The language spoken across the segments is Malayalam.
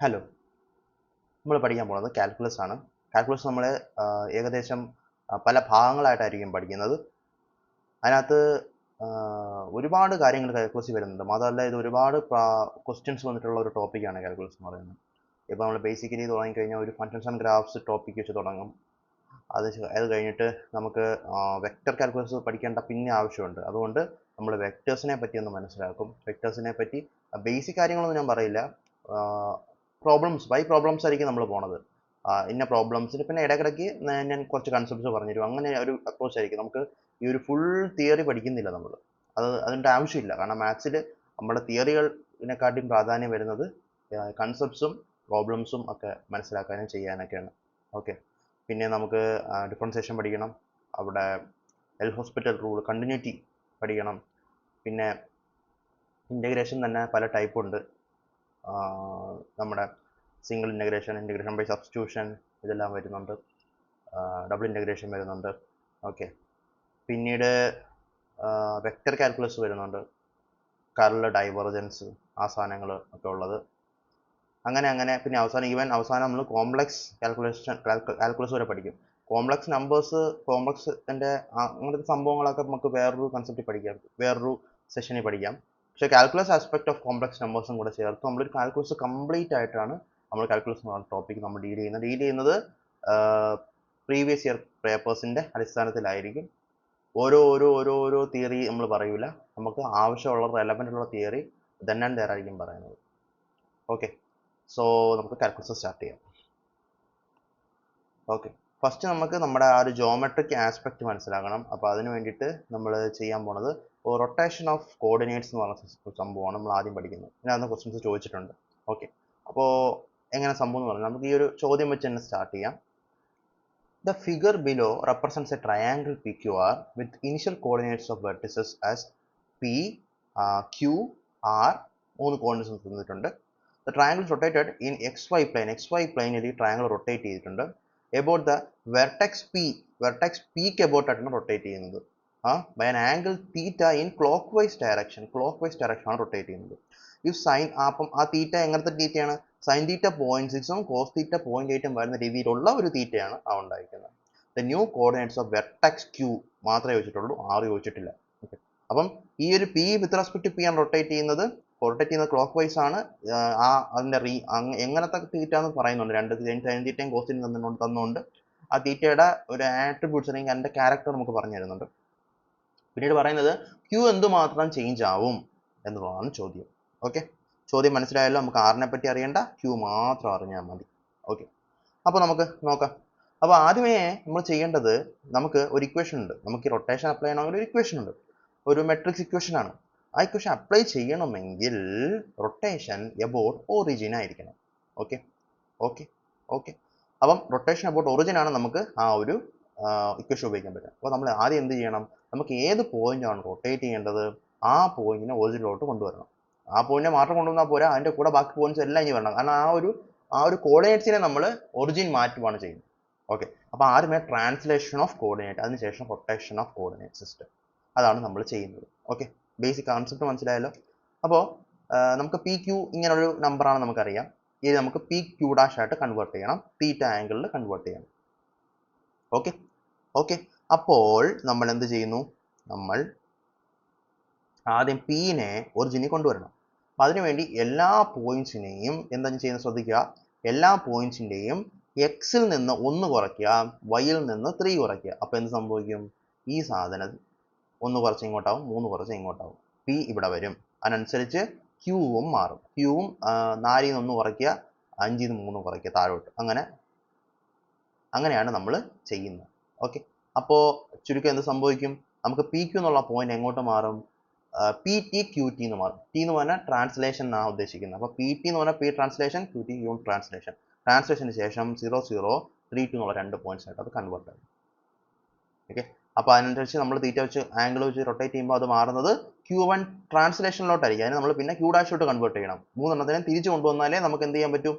ഹലോ, നമ്മൾ പഠിക്കാൻ പോകുന്നത് കാൽക്കുലസ് ആണ്. കാൽക്കുലസ് നമ്മൾ ഏകദേശം പല ഭാഗങ്ങളായിട്ടായിരിക്കും പഠിക്കുന്നത്. അതിനകത്ത് ഒരുപാട് കാര്യങ്ങൾ കാൽക്കുലസിൽ വരുന്നുണ്ട്. മാത്രമല്ല ഇത് ഒരുപാട് ക്വസ്റ്റ്യൻസ് വന്നിട്ടുള്ള ഒരു ടോപ്പിക്കാണ് കാൽക്കുലസ് എന്ന് പറയുന്നത്. ഇപ്പോൾ നമ്മൾ ബേസിക്കലി തുടങ്ങിക്കഴിഞ്ഞാൽ ഒരു ഫങ്ഷൻസ് ആൻഡ് ഗ്രാഫ്സ് ടോപ്പിക്ക് വെച്ച് തുടങ്ങും. അത് കഴിഞ്ഞിട്ട് നമുക്ക് വെക്റ്റർ കാൽക്കുലസ് പഠിക്കേണ്ട പിന്നെ ആവശ്യമുണ്ട്. അതുകൊണ്ട് നമ്മൾ വെക്റ്റേഴ്സിനെ പറ്റി ഒന്ന് മനസ്സിലാക്കും. വെക്റ്റേഴ്സിനെ പറ്റി ബേസിക് കാര്യങ്ങളൊന്നും ഞാൻ പറയില്ല. പ്രോബ്ലംസ് ആയിരിക്കും നമ്മൾ പോണത്. ഇന്ന പ്രോബ്ലംസിന് പിന്നെ ഇടയ്ക്കിടയ്ക്ക് ഞാൻ കുറച്ച് കൺസെപ്റ്റ്സ് പറഞ്ഞുതരും. അങ്ങനെ ഒരു അപ്രോച്ച് ആയിരിക്കും. നമുക്ക് ഈ ഒരു ഫുൾ തിയറി പഠിക്കുന്നില്ല നമ്മൾ. അതിൻ്റെ ആവശ്യമില്ല. കാരണം മാത്സിൽ നമ്മുടെ തിയറികളിനെക്കാട്ടിയും പ്രാധാന്യം വരുന്നത് കൺസെപ്റ്റ്സും പ്രോബ്ലംസും ഒക്കെ മനസ്സിലാക്കാനും ചെയ്യാനൊക്കെയാണ്. ഓക്കെ, പിന്നെ നമുക്ക് ഡിഫറൻസിയേഷൻ പഠിക്കണം. അവിടെ എൽ ഹോസ്പിറ്റൽ റൂൾ, കണ്ടിന്യൂറ്റി പഠിക്കണം. പിന്നെ ഇൻ്റഗ്രേഷൻ തന്നെ പല ടൈപ്പ് ഉണ്ട്. നമ്മുടെ സിംഗിൾ ഇൻ്റഗ്രേഷൻ ബൈ സബ്സ്റ്റിറ്റ്യൂഷൻ ഇതെല്ലാം വരുന്നുണ്ട്. ഡബിൾ ഇൻ്റഗ്രേഷൻ വരുന്നുണ്ട്. ഓക്കെ, പിന്നീട് വെക്റ്റർ കാൽക്കുലസ് വരുന്നുണ്ട്. കർൾ, ഡൈവർജൻസ്, ആ സാധനങ്ങൾ ഒക്കെ ഉള്ളത്. അങ്ങനെ പിന്നെ അവസാനം നമ്മൾ കോംപ്ലക്സ് കാൽക്കുലസ് വരെ പഠിക്കും. കോംപ്ലക്സ് നമ്പേഴ്സ്, കോംപ്ലക്സിൻ്റെ അങ്ങനത്തെ സംഭവങ്ങളൊക്കെ നമുക്ക് വേറൊരു കൺസെപ്റ്റിൽ പഠിക്കാം, വേറൊരു സെഷനിൽ പഠിക്കാം. പക്ഷേ കാൽക്കുലസ് ആസ്പെക്ട് ഓഫ് കോംപ്ലക്സ് നമ്പേഴ്സും കൂടെ ചേർത്ത് നമ്മളൊരു കാൽക്കുലസ് കംപ്ലീറ്റ് ആയിട്ടാണ് നമ്മൾ കാൽക്കുലസ് എന്ന് പറഞ്ഞ ടോപ്പിക് നമ്മൾ ഡീൽ ചെയ്യുന്നത് പ്രീവിയസ് ഇയർ പേപ്പേഴ്സിൻ്റെ അടിസ്ഥാനത്തിലായിരിക്കും. ഓരോ തിയറി നമ്മൾ പറയൂല. നമുക്ക് ആവശ്യമുള്ള റെലവൻ്റ് ഉള്ള തിയറി ദെൻ ആൻഡ് ദെയർ ആയിരിക്കും പറയുന്നത്. ഓക്കെ, സോ നമുക്ക് കാൽക്കുലസ് സ്റ്റാർട്ട് ചെയ്യാം. ഓക്കെ, ഫസ്റ്റ് നമുക്ക് നമ്മുടെ ആ ഒരു ജോമെട്രിക് ആസ്പെക്ട് മനസ്സിലാക്കണം. അപ്പോൾ അതിന് വേണ്ടിയിട്ട് നമ്മൾ ചെയ്യാൻ പോണത് റൊട്ടേഷൻ ഓഫ് കോർഡിനേറ്റ്സ് എന്ന് പറഞ്ഞ സംഭവമാണ് നമ്മൾ ആദ്യം പഠിക്കുന്നത്. ഇതിനകത്ത് ക്വസ്റ്റ്യൻസ് ചോദിച്ചിട്ടുണ്ട്. ഓക്കെ, അപ്പോൾ എങ്ങനെ സംഭവം എന്ന് പറഞ്ഞാൽ നമുക്ക് ഈ ഒരു ചോദ്യം വെച്ച് തന്നെ സ്റ്റാർട്ട് ചെയ്യാം. The figure below represents a triangle PQR with initial coordinates of vertices as P, Q, R, മൂന്ന് കോർഡിനേറ്റ്സ് തന്നിട്ടുണ്ട്. The triangle is rotated in XY plane. XY പ്ലെയിനിൽ ഈ ട്രയാങ്കിൾ റൊട്ടേറ്റ് ചെയ്തിട്ടുണ്ട്. About the vertex P ക്ക് about ആയിട്ടാണ് റൊട്ടേറ്റ് ചെയ്യുന്നത്. By an angle theta in clockwise direction ആണ് റൊട്ടേറ്റ് ചെയ്യുന്നത്. ഇഫ് സൈൻ, അപ്പം ആ തീറ്റ എങ്ങനത്തെ തീറ്റയാണ്? സൈൻ തീറ്റ 0.6ഉം കോസ് തീറ്റ 0.8ഉം വരുന്ന രീതിയിലുള്ള ഒരു തീറ്റയാണ് ആ ഉണ്ടായിരിക്കുന്നത്. The new coordinates of vertex Q മാത്രമേ ചോദിച്ചിട്ടുള്ളൂ, ആർ ചോദിച്ചിട്ടില്ല. ഓക്കെ, അപ്പം ഈ ഒരു പി വിത്ത് റെസ്പെക്ട് പി ആണ് റൊട്ടേറ്റ് ചെയ്യുന്നത് ക്ലോക്ക് വൈസ് ആണ്. അതിൻ്റെ എങ്ങനത്തെ തീറ്റ എന്ന് പറയുന്നുണ്ട്. രണ്ട് സൈൻ തീറ്റയും കോസ് തീറ്റയും തന്നുകൊണ്ട് ആ തീറ്റയുടെ ഒരു ആട്രിബ്യൂട്ട്സ് അല്ലെങ്കിൽ അതിൻ്റെ ക്യാരക്ടർ നമുക്ക് പറഞ്ഞു തരുന്നുണ്ട്. പിന്നീട് പറയുന്നത് ക്യൂ എന്തുമാത്രം ചേഞ്ച് ആവും എന്നുള്ളതാണ് ചോദ്യം. ഓക്കെ, ചോദ്യം മനസ്സിലായല്ലോ. നമുക്ക് ആറിനെ പറ്റി അറിയണ്ട, ക്യൂ മാത്രം അറിഞ്ഞാൽ മതി. ഓക്കെ, അപ്പോൾ നമുക്ക് നോക്കാം. അപ്പോൾ ആദ്യമേ നമ്മൾ ചെയ്യേണ്ടത്, നമുക്ക് ഒരു ഇക്വേഷൻ ഉണ്ട്. നമുക്ക് ഈ റൊട്ടേഷൻ അപ്ലൈ ചെയ്യണമെങ്കിൽ ഒരു ഇക്വേഷൻ ഉണ്ട്, ഒരു മെട്രിക്സ് ഇക്വേഷൻ ആണ്. ആ ഇക്വേഷൻ അപ്ലൈ ചെയ്യണമെങ്കിൽ റൊട്ടേഷൻ എബൌട്ട് ഒറിജിൻ ആയിരിക്കണം. ഓക്കെ ഓക്കെ ഓക്കെ അപ്പം റൊട്ടേഷൻ എബൌട്ട് ഒറിജിൻ ആണ് നമുക്ക് ആ ഒരു ഇക്വേഷൻ ഉപയോഗിക്കാൻ പറ്റുക. അപ്പോൾ നമ്മൾ ആദ്യം എന്ത് ചെയ്യണം? നമുക്ക് ഏത് പോയിന്റാണ് റൊട്ടേറ്റ് ചെയ്യേണ്ടത് ആ പോയിന്റിനെ ഒറിജിനിലോട്ട് കൊണ്ടുവരണം. ആ പോയിന്റിനെ മാത്രം കൊണ്ടുവന്നാൽ പോരാ, അതിൻ്റെ കൂടെ ബാക്കി പോയിന്റ്സ് എല്ലാം ഇനി വരണം. കാരണം ആ ഒരു കോർഡിനേറ്റ്സിനെ നമ്മൾ ഒറിജിൻ മാറ്റുകയാണ് ചെയ്യുന്നത്. ഓക്കെ, അപ്പോൾ ആദ്യമേ ട്രാൻസ്ലേഷൻ ഓഫ് കോർഡിനേറ്റ്, അതിനുശേഷം റൊട്ടേഷൻ ഓഫ് കോർഡിനേറ്റ് സിസ്റ്റം, അതാണ് നമ്മൾ ചെയ്യുന്നത്. ഓക്കെ, ബേസിക് കോൺസെപ്റ്റ് മനസ്സിലായല്ലോ. അപ്പോൾ നമുക്ക് പി ക്യൂ ഇങ്ങനൊരു നമ്പറാണ് നമുക്കറിയാം. ഇത് നമുക്ക് പി ക്യൂ ഡാഷ് ആയിട്ട് കൺവേർട്ട് ചെയ്യണം, തീറ്റ ആംഗിളിൽ കൺവേർട്ട് ചെയ്യണം. ഓക്കെ ഓക്കെ അപ്പോൾ നമ്മൾ എന്ത് ചെയ്യുന്നു? നമ്മൾ ആദ്യം പീനെ ഒറിജിനിൽ കൊണ്ടുവരണം. അപ്പം അതിനുവേണ്ടി എല്ലാ പോയിന്റ്സിനെയും എന്താ ചെയ്യുന്നത് ശ്രദ്ധിക്കുക. എല്ലാ പോയിന്റ്സിൻ്റെയും എക്സിൽ നിന്ന് 1 കുറയ്ക്കുക, വൈയിൽ നിന്ന് 3 കുറയ്ക്കുക. അപ്പോൾ എന്ത് സംഭവിക്കും? ഈ സാധനം 1 കുറച്ച് ഇങ്ങോട്ടാവും, 3 കുറച്ച് ഇങ്ങോട്ടാവും. പി ഇവിടെ വരും. അതിനനുസരിച്ച് ക്യൂവും മാറും. ക്യൂവും 4ൽ നിന്ന് 1 കുറയ്ക്കുക, 5ൽ നിന്ന് 3 കുറയ്ക്കുക താഴോട്ട്. അങ്ങനെയാണ് നമ്മൾ ചെയ്യുന്നത്. ഓക്കെ, അപ്പോൾ ചുരുക്കം എന്ത് സംഭവിക്കും? നമുക്ക് പി ക്യൂ എന്നുള്ള പോയിന്റ് എങ്ങോട്ട് മാറും? പി ടി ക്യൂ ടി എന്ന് മാറും. ടി എന്ന് പറഞ്ഞാൽ ട്രാൻസ്ലേഷൻ ആണ് ഉദ്ദേശിക്കുന്നത്. അപ്പോൾ പി ടി എന്ന് പറഞ്ഞാൽ P translation, Q T unit translation. ട്രാൻസ്ലേഷന് ശേഷം 0 0 3 2 എന്നുള്ള 2 പോയിന്റ്സ് ആയിട്ട് അത് കൺവേർട്ട് ആകും. ഓക്കെ, അപ്പോൾ അതിനനുസരിച്ച് നമ്മൾ തീറ്റ വെച്ച് ആംഗിൾ വെച്ച് റൊട്ടേറ്റ് ചെയ്യുമ്പോൾ അത് മാറുന്നത് Q1 ട്രാൻസ്ലേഷനിലോട്ടായിരിക്കും. അതിന് നമ്മൾ പിന്നെ ക്യൂ ഡാഷിലോട്ട് കൺവേർട്ട് ചെയ്യണം. 3 തിരിച്ചു കൊണ്ടുവന്നാലേ നമുക്ക് എന്ത് ചെയ്യാൻ പറ്റും?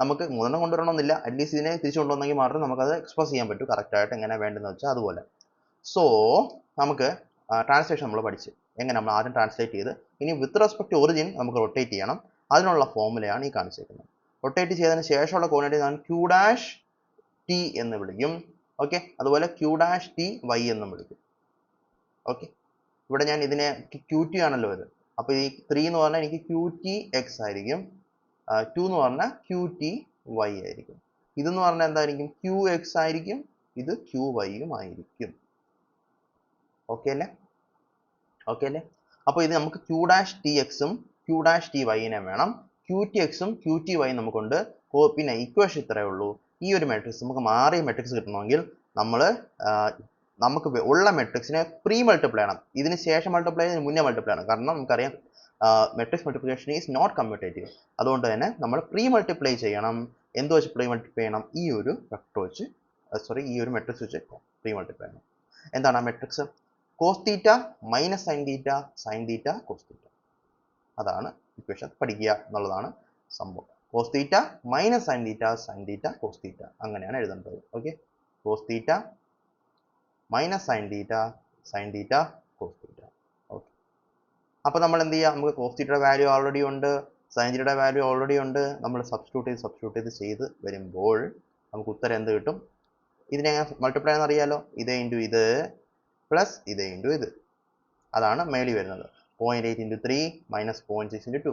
നമുക്ക് 3 കൊണ്ടുവരണമെന്നില്ല, അറ്റ്ലീസ്റ്റ് ഇതിനെ തിരിച്ചു കൊണ്ടുവന്നെങ്കിൽ മാത്രമേ നമുക്കത് എക്സ്പ്രസ് ചെയ്യാൻ പറ്റൂ കറക്റ്റായിട്ട്. എങ്ങനെ വേണ്ടതെന്ന് വെച്ചാൽ അതുപോലെ. സോ നമുക്ക് ട്രാൻസ്ലേഷൻ നമ്മൾ പഠിച്ച് എങ്ങനെ നമ്മൾ ആദ്യം ട്രാൻസ്ലേറ്റ് ചെയ്ത് ഇനി വിത്ത് റെസ്പെക്ട് ടു ഒറിജിൻ നമുക്ക് റൊട്ടേറ്റ് ചെയ്യണം. അതിനുള്ള ഫോർമുലയാണ് ഈ കാണിച്ചിരിക്കുന്നത്. റൊട്ടേറ്റ് ചെയ്തതിന് ശേഷമുള്ള കോർഡിനേറ്റ് ഞാൻ ക്യൂ ഡാഷ് ടി എന്ന് വിളിക്കും. ഓക്കെ, അതുപോലെ ക്യൂ ഡാഷ് ടി വൈ എന്നും വിളിക്കും. ഓക്കെ, ഇവിടെ ഞാൻ ഇതിനെ ക്യൂ ടി ആണല്ലോ ഇത്, അപ്പോൾ ഈ 3 എന്ന് പറഞ്ഞാൽ എനിക്ക് ക്യൂ ടി എക്സ് ആയിരിക്കും, 2 എന്ന് പറഞ്ഞാൽ ക്യൂ ടി വൈ ആയിരിക്കും. ഇതെന്ന് പറഞ്ഞാൽ എന്തായിരിക്കും? ക്യൂ എക്സ് ആയിരിക്കും, ഇത് ക്യൂ വൈയും ആയിരിക്കും. ഓക്കെ അല്ലേ? ഓക്കെ അല്ലേ? അപ്പോൾ ഇത് നമുക്ക് ക്യൂ ഡാഷ് ടി എക്സും ക്യൂ ഡാഷ് ടി വൈനെ വേണം, ക്യൂ ടി എക്സും ക്യൂ ടി വൈ നമുക്കുണ്ട്. പിന്നെ ഇക്വേഷൻ ഇത്രയേ ഉള്ളൂ. ഈ ഒരു മെട്രിക്സ് നമുക്ക് മാറിയ മെട്രിക്സ് കിട്ടണമെങ്കിൽ നമ്മൾ നമുക്ക് ഉള്ള മെട്രിക്സിനെ പ്രീ മൾട്ടിപ്ലൈ ചെയ്യണം. ഇതിന് ശേഷം മൾട്ടിപ്ലൈ ചെയ്ത് മുന്നേ മൾട്ടിപ്ലൈ ചെയ്യണം. കാരണം നമുക്കറിയാം matrix multiplication is not commutative. അതുകൊണ്ട് തന്നെ നമ്മൾ പ്രീ മൾട്ടിപ്ലൈ ചെയ്യണം. എന്ത് വെച്ച് പ്രീ മൾട്ടിപ്ലൈ ചെയ്യണം? ഈ ഒരു വെക്ടർ വെച്ച്, ഈ ഒരു മെട്രിക്സ് വെച്ച് പ്രീ മൾട്ടിപ്ലൈ ചെയ്യണം. എന്താണ് ആ matrix? Cos theta minus sine theta, sine theta cos theta. അതാണ് ഇക്വേഷൻ പഠിക്കുക എന്നുള്ളതാണ് സംഭവം. Cos theta minus sine theta, sine theta cos theta, അങ്ങനെയാണ് എഴുതേണ്ടത്. Okay, cos theta minus sine theta, sine theta cos theta. Okay, അപ്പോൾ നമ്മൾ എന്ത് ചെയ്യുക? നമുക്ക് കോസ് തീറ്റയുടെ വാല്യൂ ഓൾറെഡി ഉണ്ട്, സൈൻ തീറ്റയുടെ വാല്യൂ ഓൾറെഡി ഉണ്ട്. നമ്മൾ സബ്സ്റ്റിറ്റ്യൂട്ട് ചെയ്ത് വരുമ്പോൾ നമുക്ക് ഉത്തരം എന്ത് കിട്ടും? ഇതിനെ മൾട്ടിപ്ലൈ എന്ന് അറിയാലോ, ഇത് ഇൻറ്റു ഇത് പ്ലസ് ഇത് ഇൻറ്റു ഇത്, അതാണ് മേളിൽ വരുന്നത്. 0.8 ഇൻറ്റു 3 മൈനസ് 0.6 ഇൻറ്റു 2.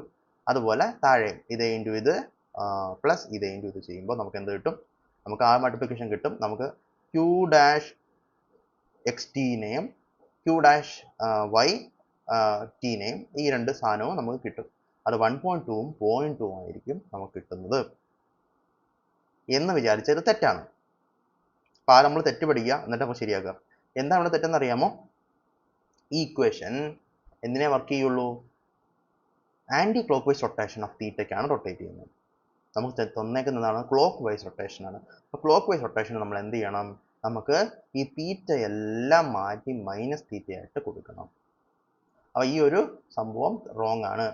അതുപോലെ താഴെ ഇത് ഇൻറ്റു ഇത് പ്ലസ് ഇത് ഇൻറ്റു ഇത് ചെയ്യുമ്പോൾ നമുക്ക് എന്ത് കിട്ടും? നമുക്ക് ആ മൾട്ടിപ്ലിക്കേഷൻ കിട്ടും. നമുക്ക് ക്യൂ ഡാഷ് എക്സ് ടീനെയും ക്യൂ ഡാഷ് വൈ ടീനെയും ഈ രണ്ട് സാധനവും നമുക്ക് കിട്ടും. അത് 1.2ഉം 0.2ഉം ആയിരിക്കും നമുക്ക് കിട്ടുന്നത് എന്ന് വിചാരിച്ചത് തെറ്റാണ്. അപ്പോൾ നമ്മൾ തെറ്റ് പഠിക്കുക, എന്നിട്ട് നമ്മൾ ശരിയാക്കുക. എന്താണ് ഇവിടെ തെറ്റെന്ന് അറിയാമോ? ഈ ഇക്വേഷൻ എന്തിനെ വർക്ക് ചെയ്യുള്ളൂ? Anticlockwise rotation of തീറ്റയ്ക്കാണ് റൊട്ടേറ്റ് ചെയ്യുന്നത്. നമുക്ക് തന്നേക്കുന്നതാണ് ക്ലോക്ക് വൈസ് റൊട്ടേഷൻ ആണ്. അപ്പോൾ ക്ലോക്ക് വൈസ് റൊട്ടേഷൻ നമ്മൾ എന്ത് ചെയ്യണം? നമുക്ക് ഈ തീറ്റ എല്ലാം മാറ്റി മൈനസ് തീറ്റയായിട്ട് കൊടുക്കണം. അപ്പോൾ ഈ ഒരു സംഭവം റോങ് ആണ്.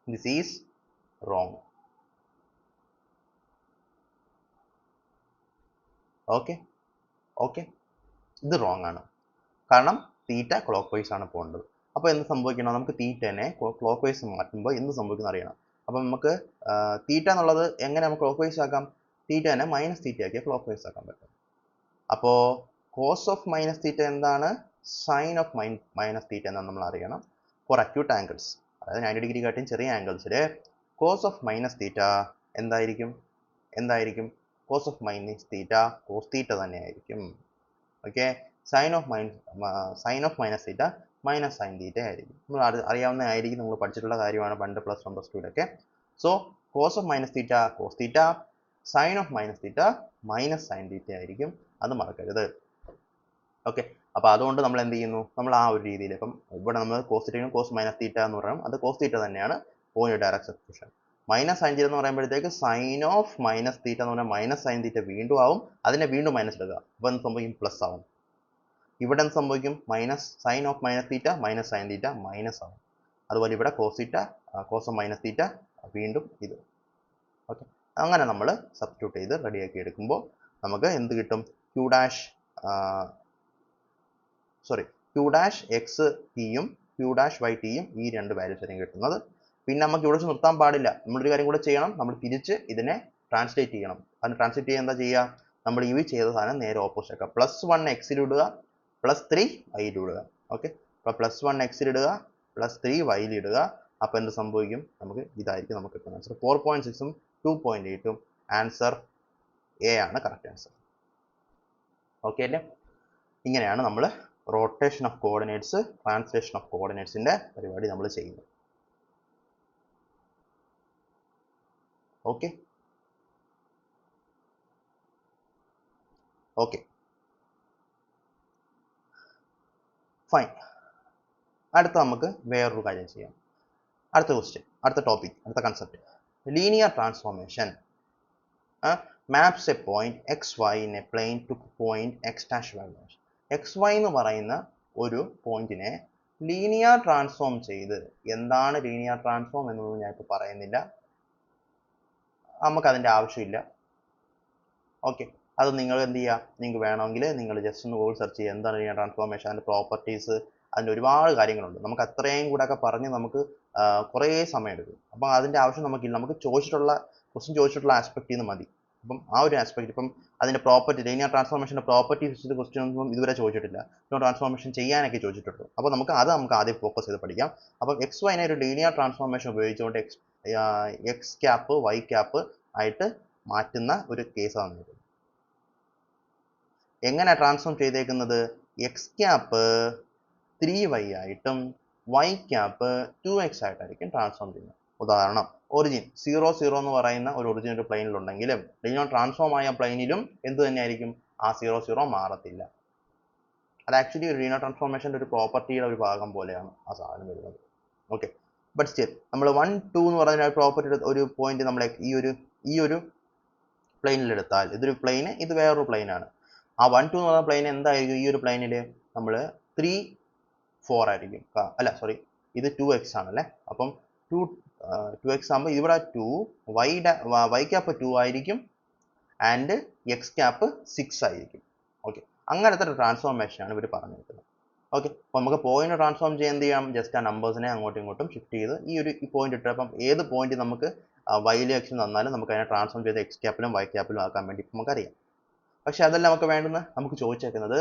This is wrong. Okay okay, ഇത് റോങ് ആണ്. കാരണം തീറ്റ ക്ലോക്ക് വൈസ് ആണ് പോകേണ്ടത്. അപ്പോൾ എന്ത് സംഭവിക്കണം? നമുക്ക് തീറ്റനെ ക്ലോക്ക് വൈസ് മാറ്റുമ്പോൾ എന്ത് സംഭവിക്കുന്ന അറിയണം. അപ്പം നമുക്ക് തീറ്റ എന്നുള്ളത് എങ്ങനെ നമുക്ക് ക്ലോക്ക് വൈസ് ആക്കാം? തീറ്റനെ മൈനസ് തീറ്റ ആക്കിയാൽ ക്ലോക്ക് വൈസ് ആക്കാൻ പറ്റും. അപ്പോൾ കോസ് ഓഫ് മൈനസ് തീറ്റ എന്താണ്? സൈൻ ഓഫ് മൈനസ് തീറ്റ എന്നാണ് നമ്മൾ അറിയണം. ഫോർ അക്യൂട്ട് ആംഗിൾസ്, അതായത് 90 ഡിഗ്രി കാട്ടിയും ചെറിയ ആംഗിൾസിൽ കോസ് ഓഫ് മൈനസ് തീറ്റ എന്തായിരിക്കും? Cos of minus theta cos theta തന്നെയായിരിക്കും. Okay, sine of minus theta minus sine theta ആയിരിക്കും. നമ്മൾ അറിയാവുന്നതായിരിക്കും, നമ്മൾ പഠിച്ചിട്ടുള്ള കാര്യമാണ് പണ്ട് +1 +2 so cos of minus theta cos theta, sine of minus theta minus sine theta ആയിരിക്കും. അത് മറക്കരുത്. ഓക്കെ, അപ്പോൾ അതുകൊണ്ട് നമ്മൾ എന്ത് ചെയ്യുന്നു? നമ്മൾ ആ ഒരു രീതിയിൽ, ഇപ്പം ഇവിടെ നമ്മൾ കോസ് തീറ്റയും കോസ് മൈനസ് തീറ്റ എന്ന് പറയണം, അത് കോസ് തീറ്റ തന്നെയാണ്, point direct substitution. Minus sine തീറ്റ എന്ന് പറയുമ്പോഴത്തേക്ക് സൈൻ ഓഫ് മൈനസ് തീറ്റ എന്ന് പറഞ്ഞാൽ മൈനസ് സൈൻ തീറ്റ വീണ്ടും ആവും, അതിനെ വീണ്ടും മൈനസ് എടുക്കുക, അപ്പോൾ എന്ത് സംഭവിക്കും? പ്ലസ് ആവും. ഇവിടെ എന്ത് സംഭവിക്കും? Minus sine of minus theta minus sine theta minus ആവും. അതുപോലെ ഇവിടെ cos theta cos of minus theta വീണ്ടും ഇത്. ഓക്കെ, അങ്ങനെ നമ്മൾ സബ്സ്റ്റിറ്റ്യൂട്ട് ചെയ്ത് റെഡിയാക്കി എടുക്കുമ്പോൾ നമുക്ക് എന്ത് കിട്ടും? ക്യൂ ഡാഷ് എക്സ് ടിയും ക്യൂ ഡാഷ് വൈ ടിയും ഈ രണ്ട് വാല്യൂസ് ആയിരിക്കും കിട്ടുന്നത്. പിന്നെ നമുക്ക് ഇവിടെ വെച്ച് നിർത്താൻ പാടില്ല, നമ്മളൊരു കാര്യം കൂടെ ചെയ്യണം. നമ്മൾ തിരിച്ച് ഇതിനെ ട്രാൻസ്ലേറ്റ് ചെയ്യണം. അതിന് ട്രാൻസ്ലേറ്റ് ചെയ്യാൻ എന്താ ചെയ്യുക? നമ്മൾ ഈ ചെയ്ത സാധനം നേരെ ഓപ്പോസിറ്റ് ആക്കുക. +1 എക്സിൽ ഇടുക, +3 വൈയിൽ ഇടുക. ഓക്കെ, അപ്പോൾ +1 എക്സിൽ ഇടുക, +3 വൈയിൽ ഇടുക. അപ്പോൾ എന്ത് സംഭവിക്കും? നമുക്ക് ഇതായിരിക്കും നമുക്ക് കിട്ടുന്ന ആൻസർ. 4.6ഉം 2.8ഉം ആൻസർ എ ആണ് കറക്റ്റ് ആൻസർ. ഓക്കെ അല്ലേ? ഇങ്ങനെയാണ് നമ്മൾ rotation of coordinates, translation of കോർഡിനേറ്റ്സിന്റെ പരിപാടി നമ്മൾ ചെയ്യുന്നത്. Okay okay fine. അടുത്ത നമുക്ക് വേറൊരു കാര്യം ചെയ്യാം. അടുത്ത ക്വസ്റ്റ്യൻ, അടുത്ത ടോപ്പിക്, അടുത്ത concept. Linear transformation maps a point X Y in a plane to point X dash Y dash. X Y എന്ന് പറയുന്ന ഒരു പോയിന്റിനെ ലീനിയർ ട്രാൻസ്ഫോം ചെയ്ത്, എന്താണ് ലീനിയർ ട്രാൻസ്ഫോം എന്നൊന്നും ഞാൻ ഇപ്പോൾ പറയുന്നില്ല, നമുക്ക് അതിൻ്റെ ആവശ്യമില്ല. ഓക്കെ, അത് നിങ്ങൾ എന്ത് ചെയ്യുക? നിങ്ങൾക്ക് വേണമെങ്കിൽ നിങ്ങൾ ജസ്റ്റ് ഒന്ന് ഗൂഗിൾ സെർച്ച് ചെയ്യുക, എന്താണ് ലീനിയർ ട്രാൻസ്ഫോർമേഷൻ, അതിൻ്റെ പ്രോപ്പർട്ടീസ്, അതിൻ്റെ ഒരുപാട് കാര്യങ്ങളുണ്ട്. നമുക്ക് അത്രയും കൂടെ ഒക്കെ പറഞ്ഞ് നമുക്ക് കുറേ സമയം എടുക്കും. അപ്പം അതിൻ്റെ ആവശ്യം നമുക്കില്ല. നമുക്ക് ക്വസ്റ്റ്യൻ ചോദിച്ചിട്ടുള്ള ആസ്പെക്റ്റിൽ നിന്ന് മതി. അപ്പം ആ ഒരു ആസ്പെക്ട്, ഇപ്പം അതിൻ്റെ പ്രോപ്പർട്ടി, ലീനിയർ ട്രാൻസ്ഫോർമേഷൻ്റെ പ്രോപ്പർട്ടീസ് വെച്ചിട്ട് ക്വസ്റ്റ്യൻ ഒന്നും ഇതുവരെ ചോദിച്ചിട്ടില്ല. ട്രാൻസ്ഫോർമേഷൻ ചെയ്യാനൊക്കെ ചോദിച്ചിട്ടുള്ളൂ. അപ്പോൾ നമുക്ക് ആദ്യം ഫോക്കസ് ചെയ്ത് പഠിക്കാം. അപ്പം എക്സ് വൈനെ ഒരു ലീനിയർ ട്രാൻസ്ഫോർമേഷൻ ഉപയോഗിച്ചുകൊണ്ട് എക്സ് ക്യാപ്പ് വൈ ക്യാപ്പ് ആയിട്ട് മാറ്റുന്ന ഒരു കേസ് തന്നിരിക്കുന്നത്. എങ്ങനെ ട്രാൻസ്ഫോം ചെയ്തേക്കുന്നത്? എക്സ് ക്യാപ്പ് 3y ആയിട്ടും വൈ ക്യാപ്പ് 2x ആയിട്ടായിരിക്കും ട്രാൻസ്ഫോം ചെയ്യുന്നത്. ഉദാഹരണം, ഒറിജിൻ 0 0 എന്ന് പറയുന്ന ഒരു ഒറിജിൻ ഒരു പ്ലെയിനിലുണ്ടെങ്കിലും ലീനിയർ ട്രാൻസ്ഫോം ആയ പ്ലെയിനിലും എന്ത് തന്നെയായിരിക്കും? ആ 0 0 മാറത്തില്ല. അത് ആക്ച്വലി ഒരു ലീനിയർ ട്രാൻസ്ഫോർമേഷൻ്റെ ഒരു പ്രോപ്പർട്ടിയുടെ ഒരു ഭാഗം പോലെയാണ് ആ സാധനം വരുന്നത്. ഓക്കെ, ബട്ട് സ്റ്റിൽ നമ്മൾ 1 2 എന്ന് പറയുന്ന പ്രോപ്പർട്ടിയുടെ ഒരു പോയിന്റ് നമ്മൾ ഈ ഒരു പ്ലെയിനിൽ എടുത്താൽ, ഇതൊരു പ്ലെയിന്, ഇത് വേറൊരു പ്ലെയിനാണ്. ആ 1 2 എന്ന് പറയുന്ന പ്ലെയിൻ എന്തായിരിക്കും? ഈ ഒരു പ്ലെയിനിൽ നമ്മൾ 3 4 ആയിരിക്കും. അല്ല സോറി, ഇത് 2x ആണല്ലേ. അപ്പം 2x ആകുമ്പോൾ ഇവിടെ 2 y ക്യാപ്പ് 2 ആയിരിക്കും ആൻഡ് എക്സ് ക്യാപ്പ് 6 ആയിരിക്കും. ഓക്കെ, അങ്ങനത്തെ ഒരു ട്രാൻസ്ഫോർമേഷനാണ് ഇവർ പറഞ്ഞിരിക്കുന്നത്. ഓക്കെ, അപ്പോൾ നമുക്ക് പോയിന്റ് ട്രാൻസ്ഫോം ചെയ്യാൻ എന്ത് ചെയ്യാം? ജസ്റ്റ് ആ നമ്പേഴ്സിനെ അങ്ങോട്ടും ഇങ്ങോട്ടും ഷിഫ്റ്റ് ചെയ്ത് ഈ പോയിന്റ് ഇട്ട്, അപ്പം ഏത് പോയിന്റ് നമുക്ക് വൈയിലും എക്സും തന്നാലും നമുക്ക് അതിനെ ട്രാൻസ്ഫോം ചെയ്ത് എക്സ് ക്യാപ്പിലും വൈ ക്യാപ്പിലും ആക്കാൻ വേണ്ടി നമുക്കറിയാം. പക്ഷെ അതല്ല നമുക്ക് വേണ്ടുന്ന, നമുക്ക് ചോദിച്ചേക്കുന്നത്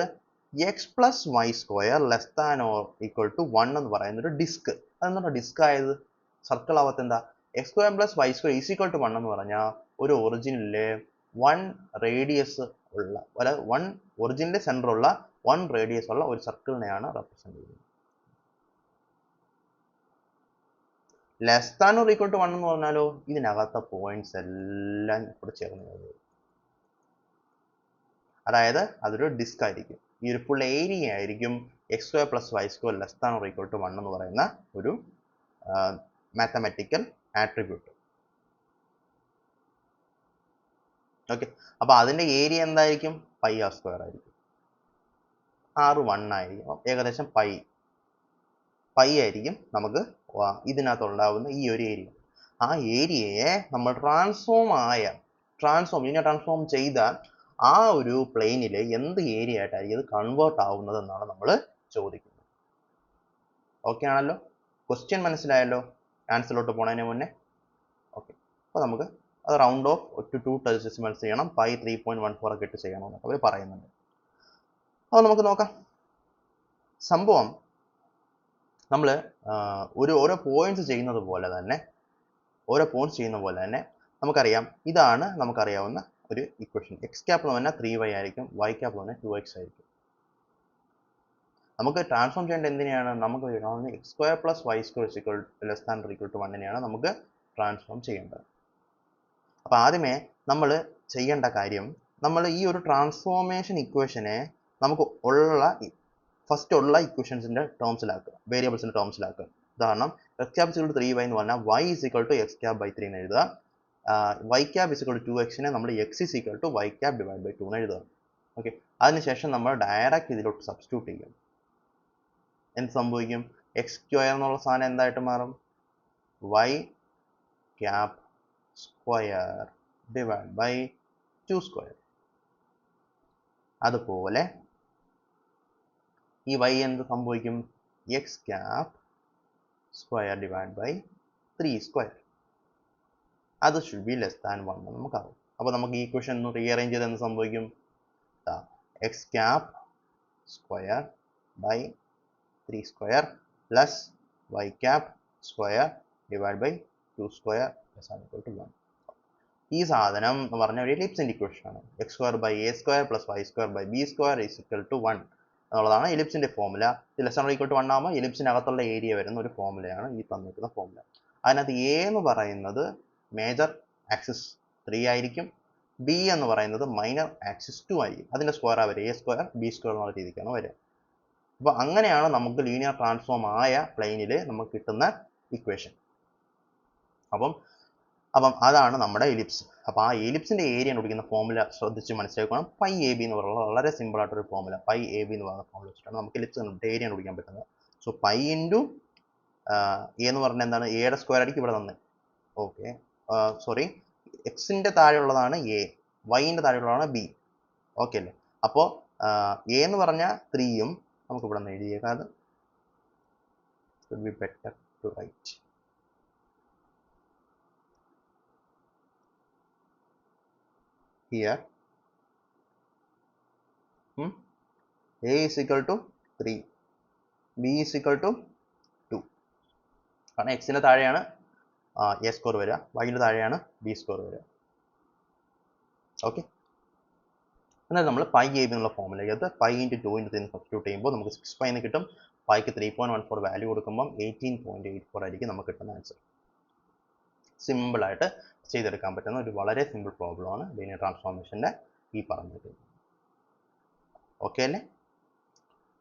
X plus Y square less than or equal to 1 എന്ന് പറയുന്ന ഒരു ഡിസ്ക്. അതെന്താ ഡിസ്ക് ആയത്? സർക്കിൾ ആവാത്ത എന്താ? X square plus Y square is equal to 1 എന്ന് പറഞ്ഞാൽ ഒരു ഒറിജിനിലെ 1 റേഡിയസ് ഉള്ള, അല്ല 1 ഒറിജിനിലെ സെൻറ്റർ ഉള്ള 1 റേഡിയസ് ഉള്ള ഒരു സർക്കിളിനെയാണ് റെപ്രസെന്റ് ചെയ്യുന്നത്. Less than or equal to 1 എന്ന് പറഞ്ഞാലോ ഇതിനകത്തെ പോയിന്റ്സ് എല്ലാം ഇവിടെ ചേർന്ന് വരും. അതായത് അതൊരു ഡിസ്ക് ആയിരിക്കും. ഈ ഒരു ഫുൾ ഏരിയ ആയിരിക്കും X square plus Y square less than or equal to 1 എന്ന് പറയുന്ന ഒരു മാത്തമാറ്റിക്കൽ ആട്രിബ്യൂട്ട്. ഓക്കെ, അപ്പോൾ അതിൻ്റെ ഏരിയ എന്തായിരിക്കും? പൈ ആർ സ്ക്വയർ ആയിരിക്കും. ആറ് 1 ആയിരിക്കും. ഏകദേശം പൈ ആയിരിക്കും നമുക്ക് ഇതിനകത്തുണ്ടാവുന്ന ഈ ഒരു ഏരിയ. ആ ഏരിയയെ നമ്മൾ ലീനിയർ ട്രാൻസ്ഫോം ചെയ്ത ആ ഒരു പ്ലെയിനിൽ എന്ത് ഏരിയ ആയിട്ടായിരിക്കും ഇത് കൺവേർട്ട് ആവുന്നത് എന്നാണ് നമ്മൾ ചോദിക്കുന്നത്. ഓക്കെ ആണല്ലോ? ക്വസ്റ്റ്യൻ മനസ്സിലായല്ലോ ആൻസറിലോട്ട് പോണതിന് മുന്നേ? ഓക്കെ, അപ്പോൾ നമുക്ക് അത് റൗണ്ട് ഓഫ് ടു 2 ഡെസിമൽസ് ചെയ്യണം. പൈ 3.14 ഒക്കെ ഇട്ട് ചെയ്യണമെന്നൊക്കെ അവർ പറയുന്നുണ്ട്. അപ്പോൾ നമുക്ക് നോക്കാം. സംഭവം നമ്മൾ ഓരോ പോയിന്റ്സ് ചെയ്യുന്നത് പോലെ തന്നെ നമുക്കറിയാം, ഇതാണ് നമുക്കറിയാവുന്ന ഒരു ഇക്വേഷൻ. എക്സ് ക്യാപ്പ് എന്ന് പറഞ്ഞാൽ 3y ആയിരിക്കും, വൈ ക്യാപ്പ് എന്ന് പറഞ്ഞാൽ 2x ആയിരിക്കും. നമുക്ക് ട്രാൻസ്ഫോം ചെയ്യേണ്ട എന്തിനെയാണ്? നമുക്ക് X square plus Y square equal less than or equal to 1 നമുക്ക് ട്രാൻസ്ഫോം ചെയ്യേണ്ടത്. അപ്പോൾ ആദ്യമേ നമ്മൾ ചെയ്യേണ്ട കാര്യം, നമ്മൾ ഈ ഒരു ട്രാൻസ്ഫോർമേഷൻ ഇക്വേഷനെ നമുക്ക് ഫസ്റ്റ് ഉള്ള ഇക്വേഷൻസിൻ്റെ ടേംസിലാക്കുക, വേരിയബിൾസിൻ്റെ ടേംസിലാക്കുക. ഉദാഹരണം, X cap equal to 3y എന്ന് പറഞ്ഞാൽ y is equal to X cap by 3 എന്ന് എഴുതുക. Y cap is equal to 2x നമ്മൾ X is equal to Y cap divide by 2 എന്ന് എഴുതുക. ഓക്കെ, അതിനുശേഷം നമ്മൾ ഡയറക്റ്റ് ഇതിലോട്ട് സബ്സ്റ്റിറ്റ്യൂട്ട് ചെയ്യും. എന്ത് സംഭവിക്കും? എക്സ് സ്ക്വയർ എന്നുള്ള സാധനം എന്തായിട്ട് മാറും? Y cap square divide by 2 square. അതുപോലെ ഈ y എന്ത് സംഭവിക്കും? X cap square divide by 3 square. അത് ഷുഡ് ബി ലെസ് ദാൻ 1 നമുക്കാവും. അപ്പോൾ നമുക്ക് ഈ ഇക്വേഷൻ ഒന്ന് റീഅറേഞ്ച് ചെയ്ത് എന്ത് സംഭവിക്കും? X cap square by 3 square plus Y cap square divide by 2 square less than equal to 1. ഈ സാധനം എന്ന് പറഞ്ഞ ഒരു എലിപ്സിൻ്റെ ഇക്വേഷൻ ആണ്. X square by A square plus Y square by B square is equal to 1 എന്നുള്ളതാണ് എലിപ്സിൻ്റെ ഫോർമുല. ഇത് ലെസ് ദാൻ ഈക്വൽ ടു 1 ആകുമ്പോൾ എലിപ്സിനകത്തുള്ള ഏരിയ വരുന്ന ഒരു ഫോർമുലയാണ് ഈ തന്നിരിക്കുന്ന ഫോർമുല. അതിനകത്ത് എ എന്ന് പറയുന്നത് മേജർ ആക്സിസ് 3 ആയിരിക്കും, ബി എന്ന് പറയുന്നത് മൈനർ ആക്സിസ് 2 ആയിരിക്കും. അതിൻ്റെ സ്ക്വയറാണ് വരിക, എ സ്ക്വയർ ബി സ്ക്വയർ എന്നുള്ള രീതിക്കാണ് വരിക. അപ്പോൾ അങ്ങനെയാണ് നമുക്ക് ലീനിയർ ട്രാൻസ്ഫോം ആയ പ്ലെയിനിൽ നമുക്ക് കിട്ടുന്ന ഇക്വേഷൻ. അപ്പം അതാണ് നമ്മുടെ എലിപ്സ്. അപ്പോൾ ആ എലിപ്സിൻ്റെ ഏരിയ കണ്ടുപിടിക്കുന്ന ഫോർമുല ശ്രദ്ധിച്ച് മനസ്സിലാക്കണം. പൈ എ ബി എന്ന് പറയുന്നത് വളരെ സിമ്പിൾ ആയിട്ടൊരു ഫോർമുല. പൈ എ ബി എന്ന് പറയുന്ന ഫോർമുല വെച്ചിട്ടാണ് നമുക്ക് എലിപ്സ് ഏരിയ കണ്ടുപിടിക്കാൻ പറ്റുന്നത്. സോ പൈ ഇൻറ്റു എ എന്ന് പറഞ്ഞാൽ എന്താണ്? എയുടെ സ്ക്വയർ ആയിരിക്കും ഇവിടെ തന്നെ. ഓക്കെ, സോറി, എക്സിൻ്റെ താഴെയുള്ളതാണ് എ, വൈൻ്റെ താഴെയുള്ളതാണ് ബി. ഓക്കെ അല്ലേ? അപ്പോൾ എ എന്ന് പറഞ്ഞാൽ 3യും നമുക്ക് ഇവിടെ നിന്ന് എഴുതിയേക്കാം. അത് should be better to write. here a is equal to 3, b is equal to 2. കാരണം എക്സിന് താഴെയാണ് എ സ്കോർ വരിക, വൈൻ്റെ താഴെയാണ് ബി സ്കോർ വരിക. ഓക്കെ, എന്നാൽ നമ്മൾ പൈ എ ബി എന്നുള്ള ഫോമിലേക്ക് പൈ ഇൻറ്റു 2 ഇൻറ്റു 3 സബ്സ്റ്റിറ്റ്യൂട്ട് ചെയ്യുമ്പോൾ നമുക്ക് 6 പൈ എന്ന് കിട്ടും. പൈക്ക് 3.14 വാല്യൂ കൊടുക്കുമ്പോൾ 18.84 ആയിരിക്കും നമുക്ക് കിട്ടുന്ന ആൻസർ. സിമ്പിളായിട്ട് ചെയ്തെടുക്കാൻ പറ്റുന്ന ഒരു വളരെ സിമ്പിൾ പ്രോബ്ലമാണ് ലീനിയർ ട്രാൻസ്ഫോർമേഷൻ്റെ ഈ പറഞ്ഞത്. ഓക്കെ അല്ലേ?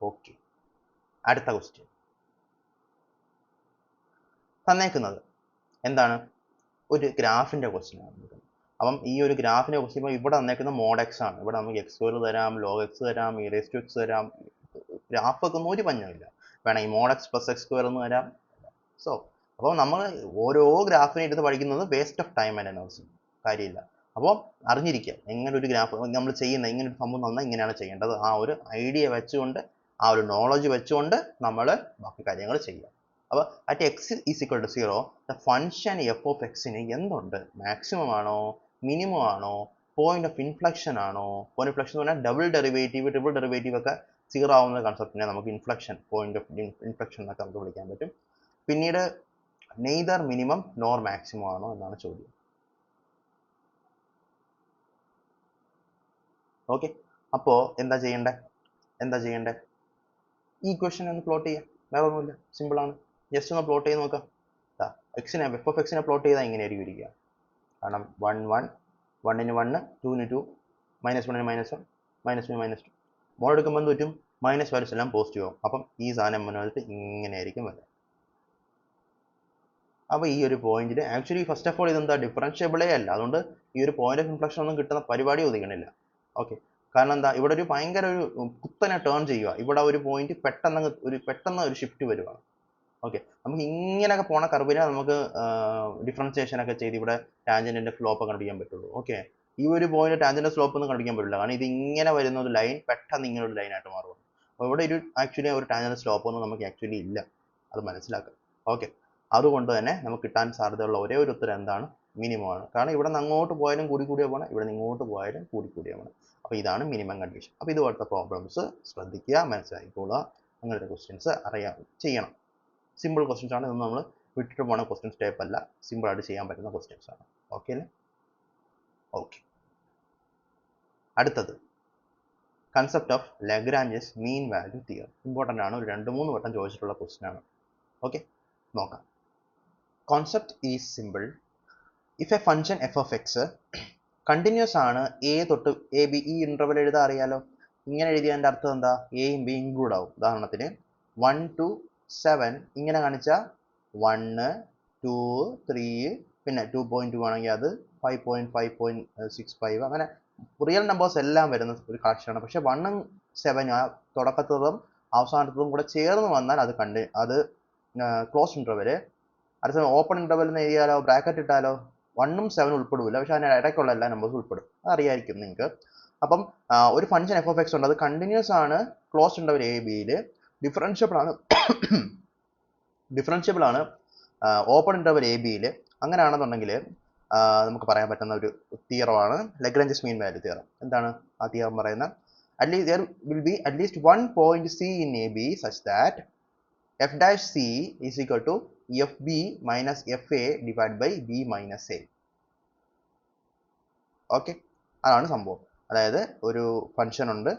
ഓക്കെ, അടുത്ത ക്വസ്റ്റ്യൻ തന്നേക്കുന്നത് എന്താണ്? ഒരു ഗ്രാഫിൻ്റെ ക്വസ്റ്റ്യൻ ആണ്. അപ്പം ഈ ഒരു ഗ്രാഫിൻ്റെ ക്വസ്റ്റ്യൻ ഇവിടെ തന്നേക്കുന്ന മോഡ് എക്സ് ആണ്. ഇവിടെ നമുക്ക് എക്സ് സ്ക്വയർ തരാം, ലോഗ് എക്സ് തരാം, ഇ റേസ് ടു എക്സ് തരാം. ഗ്രാഫൊക്കെ ഒന്നും ഒരു പഞ്ഞമില്ല. വേണം ഈ mode x plus x square എന്ന് തരാം. സോ അപ്പോൾ നമ്മൾ ഓരോ ഗ്രാഫിനെ എടുത്ത് പഠിക്കുന്നത് waste of time and energy, കാര്യമില്ല. അപ്പോൾ അറിഞ്ഞിരിക്കുക എങ്ങനെ ഒരു ഗ്രാഫ് നമ്മൾ ചെയ്യുന്ന ഇങ്ങനെ ഒരു സംഭവം തന്നാൽ ഇങ്ങനെയാണ് ചെയ്യേണ്ടത്. ആ ഒരു ഐഡിയ വെച്ചുകൊണ്ട്, ആ ഒരു നോളജ് വെച്ചുകൊണ്ട് നമ്മൾ ബാക്കി കാര്യങ്ങൾ ചെയ്യുക. അപ്പോൾ at x is equal to 0 the function f of എക്സിന് എന്തുണ്ട്? മാക്സിമം ആണോ, മിനിമം ആണോ, പോയിന്റ് ഓഫ് ഇൻഫ്ലക്ഷൻ ആണോ? പോയിന്റ് ഓഫ് ഇൻഫ്ലക്ഷൻ എന്ന് പറഞ്ഞാൽ ഡബിൾ ഡെറിവേറ്റീവ്, ട്രിപ്പിൾ ഡെറിവേറ്റീവ് ഒക്കെ 0 ആവുന്ന കൺസെപ്റ്റിനെ നമുക്ക് ഇൻഫ്ലക്ഷൻ, പോയിന്റ് ഓഫ് ഇൻഫ്ലക്ഷൻ എന്നൊക്കെ നമുക്ക് വിളിക്കാൻ പറ്റും. പിന്നീട് നെയ്തർ മിനിമം നോർ മാക്സിമം ആണോ എന്നാണ് ചോദ്യം. ഓക്കെ, അപ്പോൾ എന്താ ചെയ്യണ്ടേ? ഈ ഇക്വേഷൻ ഒന്ന് പ്ലോട്ട് ചെയ്യാം. വേറെ ഒന്നുമില്ല, സിമ്പിളാണ്. ജസ്റ്റ് ഒന്ന് പ്ലോട്ട് ചെയ്ത് നോക്കാം. എക്സിനെ എഫ് ഓഫ് എക്സിനെ പ്ലോട്ട് ചെയ്താൽ ഇങ്ങനെയായിരിക്കും ഇരിക്കുക. കാരണം 1 1 1 ന് 1 2 ന് 2 -1 ന് -1 -2 -2 മോഡ് എടുക്കുമ്പോൾ എന്ത് പറ്റും? മൈനസ് വാല്യൂസ് എല്ലാം പോസിറ്റീവ് ആവും. അപ്പം ഈ സാധനം മുന്നോട്ട് ഇങ്ങനെയായിരിക്കും വരിക. അപ്പോൾ ഈ ഒരു പോയിന്റിൽ ആക്ച്വലി ഫസ്റ്റ് ഓഫ് ഓൾ ഇതെന്താ ഡിഫറൻഷ്യബിളേ അല്ല. അതുകൊണ്ട് ഈ ഒരു പോയിന്റ് ഓഫ് ഇൻഫ്ലക്ഷൻ ഒന്നും കിട്ടുന്ന പരിപാടി ഒതുക്കണില്ല. ഓക്കെ, കാരണം എന്താ, ഇവിടെ ഒരു ഭയങ്കര ഒരു കുത്തനെ ടേൺ ചെയ്യുക. ഇവിടെ ഒരു പോയിന്റ് പെട്ടെന്ന് ഒരു ഷിഫ്റ്റ് വരുവാണ്. ഓക്കെ, നമുക്ക് ഇങ്ങനെയൊക്കെ പോണ കർവിനെ നമുക്ക് ഡിഫറൻസിയേഷൻ ഒക്കെ ചെയ്ത് ഇവിടെ ടാൻജന്റിന്റെ സ്ലോപ്പ് കണ്ടുപിടിക്കാൻ പറ്റുള്ളൂ. ഓക്കെ, ഈ ഒരു പോയിന്റ് ടാൻജന്റ് സ്ലോപ്പ് ഒന്നും കണ്ടുപിടിക്കാൻ പറ്റില്ല. കാരണം ഇത് ഇങ്ങനെ വരുന്ന ഒരു ലൈൻ പെട്ടെന്ന് ഇങ്ങനെ ഒരു ലൈനായിട്ട് മാറും. അപ്പോൾ ഇവിടെ ആക്ച്വലി ഒരു ടാൻജന്റ് സ്ലോപ്പ് ഒന്നും നമുക്ക് ആക്ച്വലി ഇല്ല, അത് മനസ്സിലാക്കാം. ഓക്കെ, അതുകൊണ്ട് തന്നെ നമുക്ക് കിട്ടാൻ സാധ്യതയുള്ള ഒരേ ഒരു ഉത്തരം എന്താണ്? മിനിമം ആണ്. കാരണം ഇവിടെ നിന്ന് അങ്ങോട്ട് പോയാലും കൂടിയ പോകണം, ഇവിടെ നിന്ന് ഇങ്ങോട്ട് പോയാലും കൂടിയ പോകണം. അപ്പോൾ ഇതാണ് മിനിമം കണ്ടീഷൻ. അപ്പോൾ ഇതുപോലത്തെ പ്രോബ്ലംസ് ശ്രദ്ധിക്കുക, മനസ്സിലാക്കിക്കോളുക. അങ്ങനത്തെ ക്വസ്റ്റ്യൻസ് ചെയ്യണം. സിമ്പിൾ ക്വസ്റ്റ്യൻസ് ആണ്. ഇതൊന്നും നമ്മൾ വിട്ടിട്ട് പോകുന്ന ക്വസ്റ്റ്യൻസ് ടൈപ്പ് അല്ല, സിമ്പിളായിട്ട് ചെയ്യാൻ പറ്റുന്ന ക്വസ്റ്റ്യൻസ് ആണ്. ഓക്കെ അല്ലേ? ഓക്കെ, അടുത്തത് concept of Lagrange's mean value theorem. Important ആണ്, ഒരു 2-3 വട്ടം ചോദിച്ചിട്ടുള്ള ക്വസ്റ്റ്യൻ ആണ്. ഓക്കെ, നോക്കാം. Concept is simple. If A function f of X continuous ആണ്, എ തൊട്ട് എ ബി, ഈ ഇൻ്റർവൽ എഴുതാൻ അറിയാലോ. ഇങ്ങനെ എഴുതിയതിൻ്റെ അർത്ഥം എന്താ? എയും ബി ഇൻക്ലൂഡ് ആവും. ഉദാഹരണത്തിന് 1 to 7 ഇങ്ങനെ കാണിച്ചാൽ 1 2 3 പിന്നെ 2.2 ആണെങ്കിൽ അത് 5.5.65 അങ്ങനെ റിയൽ നമ്പേഴ്സ് എല്ലാം വരുന്ന ഒരു കളക്ഷനാണ്. പക്ഷെ 1ഉം 7 ആ തുടക്കത്തതും അവസാനത്തതും കൂടെ ചേർന്ന് വന്നാൽ അത് ക്ലോസ് ഇൻ്റർവെല്. അടുത്ത ഓപ്പൺ ഇൻ്റർവെൽ എന്ന് എഴുതിയാലോ, ബ്രാക്കറ്റ് ഇട്ടാലോ 1ഉം 7ഉം ഉൾപ്പെടില്ല. പക്ഷെ അതിന് ഇടയ്ക്കുള്ള എല്ലാ നമ്പേഴ്സും ഉൾപ്പെടും. അതറിയായിരിക്കും നിങ്ങൾക്ക്. അപ്പം ഒരു ഫംഗ്ഷൻ എഫ് ഓഫ് എക്സ് ഉണ്ട്, അത് കണ്ടിന്യൂസ് ആണ്, ക്ലോസ് ഇൻ്റർവെൽ എ ബിയിൽ, ഡിഫറൻഷ്യബിൾ ആണ് ഓപ്പൺ ഇൻ്റർവെൽ എ ബിയിൽ. അങ്ങനെയാണെന്നുണ്ടെങ്കിൽ നമുക്ക് പറയാൻ പറ്റുന്ന ഒരു തിയറമാണ് ലഗ്രാഞ്ചസ് മീൻ വാല്യൂ തിയറം. എന്താണ് ആ തിയറം പറയുന്നത്? At least there will be at least one point C in AB such that f dash C is equal to FB minus FA divided by B minus A. Okay, അതാണ് സംഭവം. അതായത് ഒരു ഫംഗ്ഷൻ ഉണ്ട്,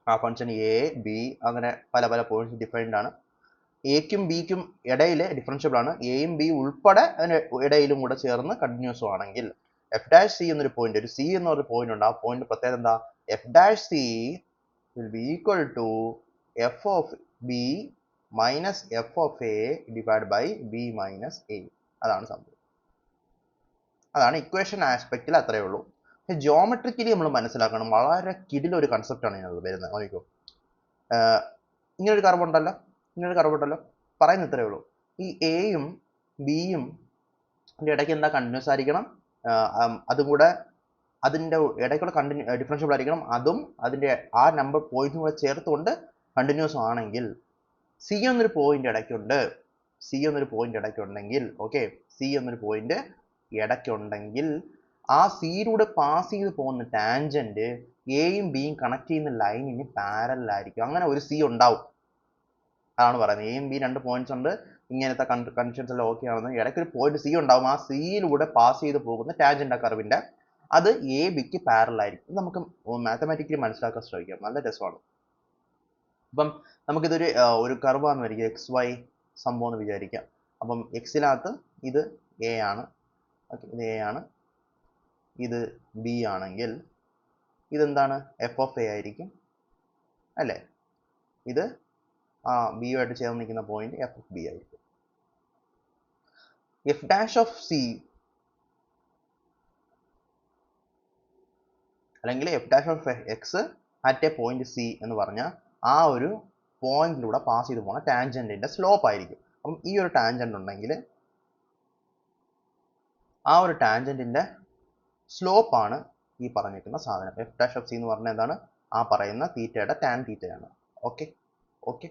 ആ ഫംഗ്ഷൻ എ ബി അങ്ങനെ പല പോയിന്റ്സ് ഡിഫൈൻഡ് ആണ്. എക്കും ബിക്കും ഇടയിൽ ഡിഫറൻഷ്യബിൾ ആണ്, എയും ബി ഉൾപ്പെടെ അതിന് ഇടയിലും കൂടെ ചേർന്ന് കണ്ടിന്യൂസും ആണെങ്കിൽ എഫ് ഡാഷ് സി എന്നൊരു പോയിന്റ്, ഒരു സി എന്നൊരു പോയിന്റ് ഉണ്ട്. ആ പോയിന്റ് പ്രത്യേകത എന്താ? F dash c will be equal to f of b minus F of a divide by b minus a. അതാണ് സംഭവം. അതാണ് ഇക്വേഷൻ ആസ്പെക്റ്റിൽ അത്രയേ ഉള്ളൂ. പക്ഷെ ജോമെട്രിക്കലി നമ്മൾ മനസ്സിലാക്കണം, വളരെ കിടിലൊരു കൺസെപ്റ്റാണ് ഇതിനകത്ത് വരുന്നത്. നോക്കിക്കോ, ഇങ്ങനൊരു കർവ് ഉണ്ടല്ലോ, പറയുന്ന ഇത്രയേ ഉള്ളൂ. ഈ എയും ബിയും ഇടയ്ക്ക് എന്താ കണ്ടിന്യൂസ് ആയിരിക്കണം, അതും കൂടെ അതിൻ്റെ ഇടയ്ക്കൂടെ ഡിഫറൻഷ്യബിൾ ആയിരിക്കണം. അതും അതിൻ്റെ ആ നമ്പർ പോയിന്റും കൂടെ ചേർത്തുകൊണ്ട് കണ്ടിന്യൂസ് ആണെങ്കിൽ, സി എന്നൊരു പോയിന്റ് ഇടയ്ക്കുണ്ടെങ്കിൽ ഓക്കെ, സി എന്നൊരു പോയിന്റ് ഇടയ്ക്കുണ്ടെങ്കിൽ ആ സിയിലൂടെ പാസ് ചെയ്ത് പോകുന്ന ടാൻജന്റ് എയും ബിയും കണക്ട് ചെയ്യുന്ന ലൈനിന് പാരലൽ ആയിരിക്കും. അങ്ങനെ ഒരു സി ഉണ്ടാവും, അതാണ് പറയുന്നത്. എയും ബി രണ്ട് പോയിന്റ്സ് ഉണ്ട്, ഇങ്ങനത്തെ കണ്ടീഷൻസ് എല്ലാം ഓക്കെ ആണെന്ന് ഇടയ്ക്ക് ഒരു പോയിന്റ് സി ഉണ്ടാവും. ആ സിയിലൂടെ പാസ് ചെയ്ത് പോകുന്ന ടാൻജന്റ് ആ കർവിന്റെ അത് എ ബിക്ക് പാരലൽ ആയിരിക്കും. നമുക്ക് മാത്തമാറ്റിക്കലി മനസ്സിലാക്കാൻ ശ്രമിക്കാം, നല്ല രസമാണ്. അപ്പം നമുക്കിതൊരു ഒരു കർവാന്ന് വരിക, എക്സ് വൈ സംഭവം എന്ന് വിചാരിക്കാം. അപ്പം എക്സിനകത്ത് ഇത് എ ആണ്, ഇത് എ ആണ്, ഇത് ബി ആണെങ്കിൽ ഇതെന്താണ്, എഫ് ഓഫ് എ ആയിരിക്കും അല്ലേ. ഇത് ആ ബിയുമായിട്ട് ചേർന്ന് നിൽക്കുന്ന പോയിന്റ് എഫ് ഓഫ് ബി ആയിരിക്കും. എഫ് ഡാഷ് ഓഫ് സി അല്ലെങ്കിൽ F dash of X at A point C എന്ന് പറഞ്ഞാൽ ആ ഒരു പോയിന്റിലൂടെ പാസ് ചെയ്ത് പോകുന്ന ടാൻജന്റിന്റെ സ്ലോപ്പ് ആയിരിക്കും. അപ്പം ഈ ഒരു ടാൻജന്റ് ഉണ്ടെങ്കിൽ ആ ഒരു ടാൻജന്റിന്റെ സ്ലോപ്പ് ആണ് ഈ പറഞ്ഞിരിക്കുന്ന സാധനം. എഫ് ഡാഷ് ഓഫ് സി എന്ന് പറഞ്ഞാൽ എന്താണ്, ആ പറയുന്ന തീറ്റയുടെ ടാൻ തീറ്റയാണ്. ഓക്കെ ഓക്കെ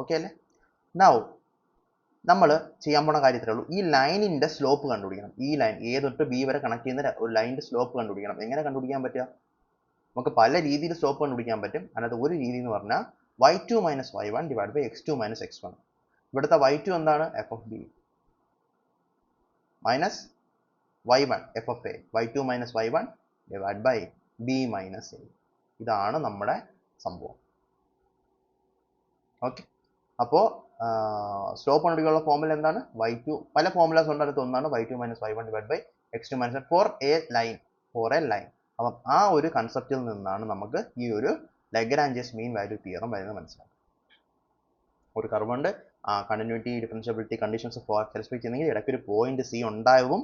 ഓക്കെ അല്ലേ. നൗ നമ്മൾ ചെയ്യാൻ പോണ കാര്യത്തിലേ ഉള്ളൂ, ഈ ലൈനിന്റെ സ്ലോപ്പ് കണ്ടുപിടിക്കണം. ഈ ലൈൻ എ തൊട്ട് ബി വരെ കണക്ട് ചെയ്യുന്ന ഒരു ലൈനിന്റെ സ്ലോപ്പ് കണ്ടുപിടിക്കണം. എങ്ങനെ കണ്ടുപിടിക്കാൻ പറ്റുക, നമുക്ക് പല രീതിയിൽ സ്ലോപ്പ് കണ്ടുപിടിക്കാൻ പറ്റും. അതിനകത്ത് ഒരു രീതി എന്ന് പറഞ്ഞാൽ y2 minus y1 divide by x2 minus x1. ഇവിടുത്തെ y2 എന്താണ്, f of b minus y1 f of a, y2 minus y1 divide by b minus a. ഇതാണ് നമ്മുടെ സംഭവം. ഓക്കെ, അപ്പോൾ സ്ലോപ്പ് കണ്ടുപിടിക്കാനുള്ള ഫോർമുല എന്താണ്, y2, പല ഫോർമുലാസ് ഉണ്ട്, അടുത്ത് ഒന്നാണ് y2 minus y1 divide by x2 minus for a line. അപ്പം ആ ഒരു കൺസെപ്റ്റിൽ നിന്നാണ് നമുക്ക് ഈ ഒരു ലഗ്രാഞ്ചസ് മീൻ വാല്യൂ തിയറം വരുന്നത് മനസ്സിലാക്കും. ഒരു കർവുണ്ട്, കണ്ടിന്യൂറ്റി ഡിഫറൻഷ്യബിലിറ്റി കണ്ടീഷൻസ് സാറ്റിസ്ഫൈ ചെയ്യുന്നെങ്കിൽ ഇടയ്ക്ക് ഒരു പോയിന്റ് സി ഉണ്ടാവും.